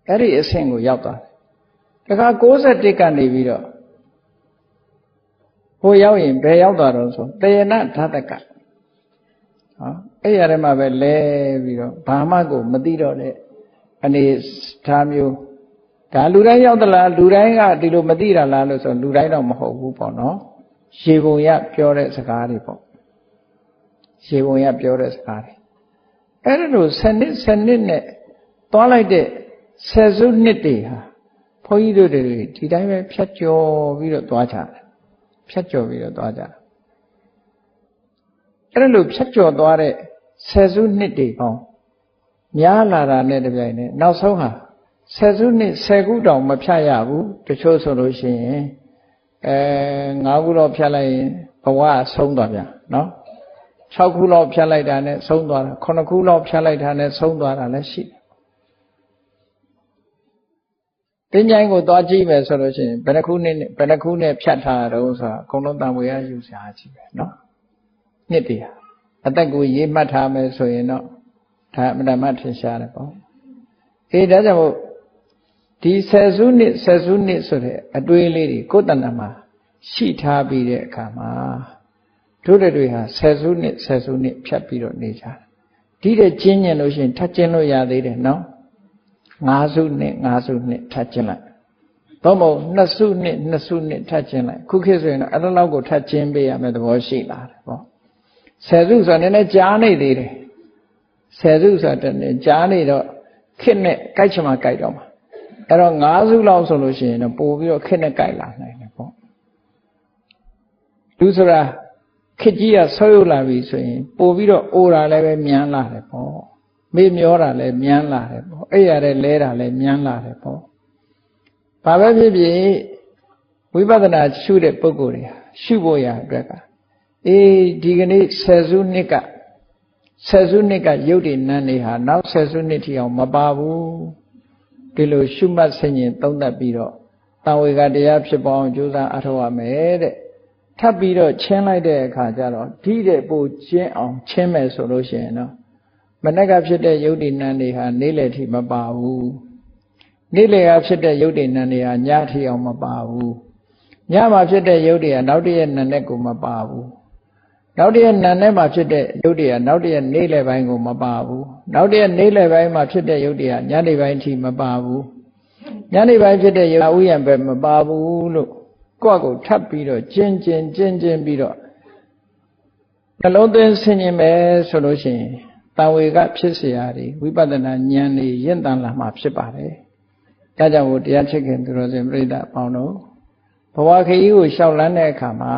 အဲ့ဒီအဆင့်ကိုရောက်သွားတယ်ဒါက61ကနေပြီးတော့ ဟိုရောက်ရင်ဘယ်ရောက်သွားတော့ဆိုတေနဓာတကအဲ့ရတဲ့မှာပဲလဲပြီးတော့ဘာမှကိုမသိတော့တဲ့အနေထားမျိုးဒါလူတိုင်းရောက်သလားလူတိုင်းကဒီလိုမသိတာလားလို့ဆိုလူတိုင်းတော့မဟုတ်ဘူးပေါ့နော်ရေပုံရပြောတဲ့စကားတွေပေါ့ရေပုံရပြောတဲ့စကားတွေအဲ့ဒါလို့စနစ်နဲ့သွားလိုက်တဲ့ဆယ်စုနှစ်တွေဟာဘုန်းကြီးတို့တွေဒီတိုင်းပဲဖြတ်ကျော်ပြီးတော့သွားကြတယ်ဖြတ်ကျော်ပြီးတော့သွားကြတယ်အဲ့ဒါလို့ဖြတ်ကျော်သွားတဲ့ဆယ်စုနှစ်တွေပေါင်းများလာတာနဲ့တပြိုင်နက်နောက်ဆုံးဟာဆယ်စုနှစ်10ခုတောင်မဖြတ်ရဘူးတချို့ဆိုလို့ရှိရင်9ခုတော့ဖြတ်လိုက်ရင်ဘဝဆုံးသွားပြန်နော်6ခုလောက်ဖြတ်လိုက်တာနဲ့ဆုံးသွားတာ9ခုလောက်ဖြတ်လိုက်တာနဲ့ဆုံးသွားတာလည်းရှိတယ်တင်းကြိုင်းကိုသွားကြည့်မယ်ဆိုလို့ရှိရင်ဘယ်နှခုနဲ့ဖြတ်ထားတော့ဆိုတာအကုန်လုံးတန်ဝေရယူစရာကြီးပဲနော်နှစ်တည်းအသက်ကိုရေးမှတ်ထားမယ်ဆိုရင်တော့ဒါအမှန်မှထင်ရှားတယ်ပေါ့ဒါကြောင့်မို့ဒီဆယ်စုနှစ်ဆိုတဲ့အတွေးလေးတွေကိုယ်တဏ္ဍာမှာရှိထားပြီးတဲ့အခါမှာတို့တွေဟာဆယ်စုနှစ်ဖြတ်ပြီးတော့နေကြတယ်ဒီတဲ့ကျင်းညင်လို့ရှိရင်ထပ်ကျင်းလို့ရသေးတယ်နော်5စုနှစ်ထပ်ကျင်းလိုက်တော့မဟုတ်2စုနှစ်ထပ်ကျင်းလိုက်ခုခေတ်ဆိုရင်တော့အဲ့လိုလောက်ကိုထပ်ကျင်းပေးရမယ်သဘောရှိလာတယ်ပေါ့ဆယ်စုဆိုတာနည်းနည်းကြားနေသေးတယ်ဆယ်စုဆိုတာနည်းကြားနေတော့ခေတ်နဲ့ကြိုက်ချင်မှကြိုက်တော့မှာအဲ့တော့5စုလောက်ဆိုလို့ရှိရင်တော့ပို့ပြီးတော့ခေတ်နဲ့ကြိုက်လာနိုင်တယ်ပေါ့လူဆိုတာခေတ်ကြီးကဆောက်ရုပ်လာပြီဆိုရင်ပို့ပြီးတော့အိုတာလည်းပဲမြန်လာတယ်ပေါ့မေ့မျောတာလည်းမြန်လာတယ်ပေါ့အဲ့ရတဲ့လဲတာလည်းမြန်လာတယ်ပေါ့ဘာပဲဖြစ်ဖြစ်ဝိပဿနာရှုတဲ့ပုဂ္ဂိုလ်တွေရှုဖို့ရအတွက်ကဒီကနေ့ဆယ်စုနှစ်ကရုပ်တည်နန်းနေဟာနောက်ဆယ်စုနှစ်ထိအောင်မပါဘူးဒီလိုရှုမှတ်ဆင်ញင်သုံးသပ်ပြီးတော့တန်ဝေကတရားဖြစ်ပေါင်းကြိုးစားအထောက်ရမယ်တဲ့ထပ်ပြီးတော့ချင်းလိုက်တဲ့အခါကျတော့ဒီတဲ့ပိုချင်းအောင်ချင်းမယ်ဆိုလို့ရှိရင်တော့မနက်ကဖြစ်တဲ့ယုတ်တိနန်းတွေဟာနေ့လယ်ထိမပါဘူးနေ့လယ်ကဖြစ်တဲ့ယုတ်တိနန်းတွေဟာညထိအောင်မပါဘူးညမှာဖြစ်တဲ့ယုတ်တွေကနောက်တည့်ရက်နံနက်ကိုမပါဘူးနောက်တည့်ရက်နံနက်မှာဖြစ်တဲ့ယုတ်တွေကနောက်တည့်ရက်နေ့လယ်ပိုင်းကိုမပါဘူးနောက်တည့်ရက်နေ့လယ်ပိုင်းမှာဖြစ်တဲ့ယုတ်တွေကညနေပိုင်းထိမပါဘူးညနေပိုင်းဖြစ်တဲ့ယုတ်ဥယျံပဲမပါဘူးလို့ကိုယ့်ကိုထပ်ပြီးတော့ကျင်းပြီးတော့နှလုံးသွင်းဆင်ញင်မယ်ဆိုလို့ရှိရင်တန်ဝေကဖြစ်เสียရည်ဝိပဿနာဉာဏ်นี่ရင့်တန်လာမှာဖြစ်ပါတယ်။ဒါကြောင့်မို့တရားချစ်ခင်သူတော်စင်ပြိဿအပေါင်းတို့ဘဝခရီးကိုရှောက်လန်းတဲ့အခါမှာ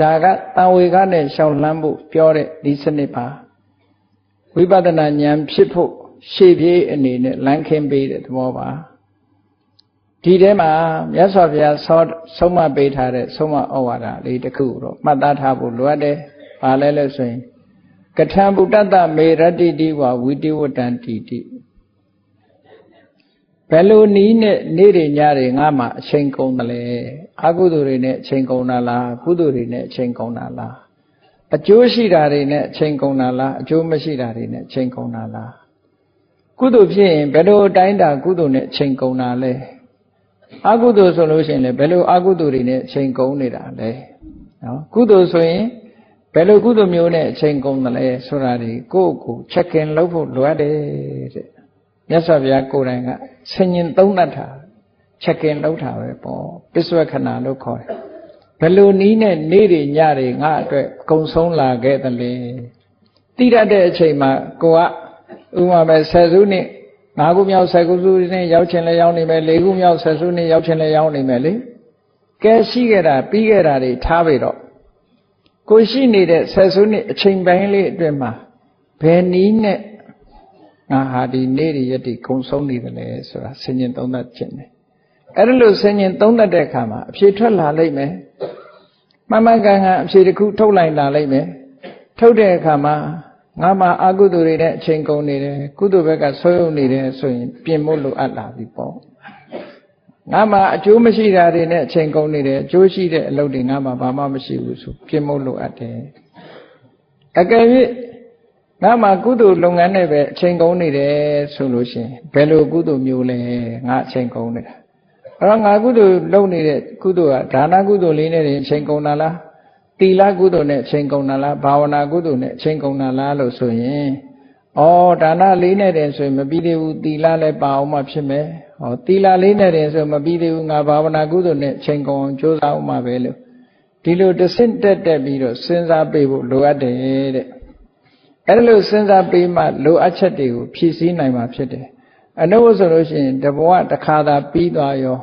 ဒါကတန်ဝေကနဲ့ရှောက်လန်းဖို့ပြောတဲ့ဒီစနစ်ပါဝိပဿနာဉာဏ်ဖြစ်ဖို့ရှေ့ပြေးအနေနဲ့လမ်းခင်းပေးတဲ့သဘောပါဒီထဲမှာမြတ်စွာဘုရားဆုံးမပေးထားတဲ့ဆုံးမဩဝါဒလေးတစ်ခုတော့မှတ်သားထားဖို့လိုအပ်တယ်။ဘာလဲလို့ဆိုရင်ကထံဗုဒ္ဓတမေရတ္တိတိဝဝိတိဝတ္တံတိတိဘယ်လိုနည်းနဲ့နေ့တွေညတွေငါမှအချိန်ကုန်တယ်လဲအကုသိုလ်တွေနဲ့အချိန်ကုန်တာလားကုသိုလ်တွေနဲ့အချိန်ကုန်တာလားအကျိုးရှိတာတွေနဲ့အချိန်ကုန်တာလားအကျိုးမရှိတာတွေနဲ့အချိန်ကုန်တာလားကုသိုလ်ဖြစ်ရင်ဘယ်လိုအတိုင်းတာကုသိုလ်နဲ့အချိန်ကုန်တာလဲအကုသိုလ်ဆိုလို့ရှိရင်လည်းဘယ်လိုအကုသိုလ်တွေနဲ့အချိန်ကုန်နေတာလဲနော်ကုသိုလ်ဆိုရင်ဘယ်လိုကုသိုလ်မျိုးနဲ့အချိန်ကုန်တယ်လဲဆိုတာဒီကိုယ့်ကိုချက်ခင်လုပ်ဖို့လိုအပ်တယ်တဲ့မြတ်စွာဘုရားကိုယ်တိုင်ကဆင်ញင်သုံးသပ်တာချက်ခင်လုပ်တာပဲပေါ့ပစ္စဝခဏလို့ခေါ်တယ်ဘယ်လိုနည်းနဲ့နေ့တွေညတွေငါအတွက်ကုံဆုံးလာခဲ့တယ်လဲတိရတဲ့အချိန်မှာကိုကဥပမာပဲဆယ်စုနှစ်5ခုမြောက်10ခုစုနှစ်ရောက်ချင်လဲရောက်နေမယ်4ခုမြောက်10စုနှစ်ရောက်ချင်လဲရောက်နေမယ်လေကဲရှိခဲ့တာပြီးခဲ့တာတွေထားပြီတော့ကိုရှိနေတဲ့ဆယ်စုနှစ်အချိန်ပိုင်းလေးအတွင်းမှာဘယ်နည်းနဲ့ငါဟာဒီနေ့ရက်တွေကုံဆုံးနေတယ်လေဆိုတာဆင်ញင်သုံးသပ်ခြင်းတယ်အဲ့ဒါလို့ဆင်ញင်သုံးသပ်တဲ့အခါမှာအဖြေထွက်လာလိမ့်မယ်မှန်မှန်ကန်ကန်အဖြေတစ်ခုထုတ်လိုက်လာလိမ့်မယ်ထုတ်တဲ့အခါမှာငါမှအကုသိုလ်တွေနဲ့အချိန်ကုန်နေတယ်ကုသိုလ်ဘက်ကဆွဲယုံနေတယ်ဆိုရင်ပြင်ဖို့လိုအပ်လာပြီပေါ့ငါမှအကျိုးမရှိတာတွေနဲ့အချိန်ကုန်နေတယ်အကျိုးရှိတဲ့အလုပ်တွေငါမှဘာမှမရှိဘူးဆိုပြင်ဖို့လိုအပ်တယ်အကယ်၍ငါမှကုသိုလ်လုပ်ငန်းနဲ့ပဲအချိန်ကုန်နေတယ်ဆိုလို့ရှိရင်ဘယ်လိုကုသိုလ်မျိုးလဲငါအချိန်ကုန်နေတာ အဲ့တော့ငါကုသိုလ်လုပ်နေတဲ့ကုသိုလ်ကဒါနကုသိုလ်လေးနဲ့အချိန်ကုန်တာလားသီလကုသိုလ်နဲ့အချိန်ကုန်တာလားဘာဝနာကုသိုလ်နဲ့အချိန်ကုန်တာလားလို့ဆိုရင်ဩဒါနလေးနဲ့တည်းဆိုရင်မပြီးသေးဘူးသီလလည်းပါအောင်မှဖြစ်မယ်ဟောသီလလေးနဲ့တည်းဆိုမပြီးသေးဘူးငါဘာဝနာကုသိုလ်နဲ့အချိန်ကုန်အောင်ကြိုးစားအောင်မှပဲလို့ဒီလိုတစ်ဆင့်တက်ပြီးတော့စဉ်းစားပေးဖို့လိုအပ်တယ်တဲ့အဲ့ဒါလို့စဉ်းစားပေးမှလိုအပ်ချက်တွေကိုဖြည့်ဆည်းနိုင်မှာဖြစ်တယ်အနုဆိုလို့ရှိရင်တဘဝတစ်ခါသာပြီးသွားရော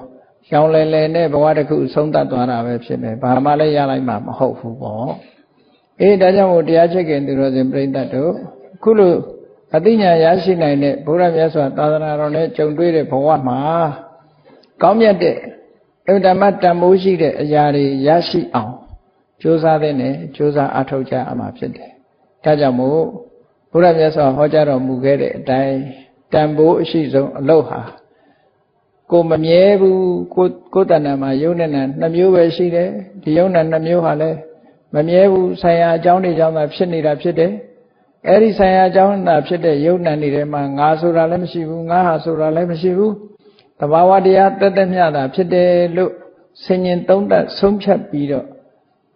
ရောင်လဲနဲ့ဘဝတစ်ခုဆုံးသတ်သွားတာပဲဖြစ်မယ်ဘာမှလည်းရလိုက်မှာမဟုတ်ဘူးပေါ့အေးဒါကြောင့်မို့တရားချက်ခင်သူတော်စင်ပြိဿတ်တို့အခုလိုအသိဉာဏ်ရရှိနိုင်တဲ့ဘုရားမြတ်စွာသာသနာတော်နဲ့ကြုံတွေ့တဲ့ဘဝမှာကောင်းမြတ်တဲ့အဓမ္မတန်ဖိုးရှိတဲ့အရာတွေရရှိအောင်ကြိုးစားတဲ့နဲ့ကြိုးစားအားထုတ်ကြရမှာဖြစ်တယ်ဒါကြောင့်မို့ဘုရားမြတ်စွာဟောကြားတော်မူခဲ့တဲ့အတိုင်းတန်ဖိုးအရှိဆုံးအလုပ်ဟာကိုမမြဲဘူးကိုယ်တဏ္ဍာမှာယုံနဲ့နှစ်မျိုးပဲရှိတယ်ဒီယုံနဲ့နှစ်မျိုးဟာလည်းမမြဲဘူးဆိုင်ရာအကြောင်းတွေကြောင့်သာဖြစ်နေတာဖြစ်တယ်အဲ့ဒီဆိုင်ရာအကြောင်းသာဖြစ်တဲ့ယုံနဲ့နေထဲမှာငါဆိုတာလည်းမရှိဘူးငါဟာဆိုတာလည်းမရှိဘူးသဘာဝတရားတသက်မျှတာဖြစ်တယ်လို့ဆင်ញင်သုံးသပ်ဆုံးဖြတ်ပြီးတော့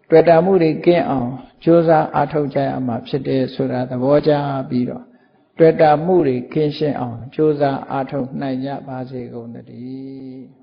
တွေ့တာမှုတွေကင်းအောင်ကြိုးစားအားထုတ်ကြရမှာဖြစ်တယ်ဆိုတာသဘောကျပြီးတော့တွေ့တာမှုတွေကင်းရှင်းအောင်ကြိုးစားအားထုတ်နိုင်ကြပါစေကုန်သတည်း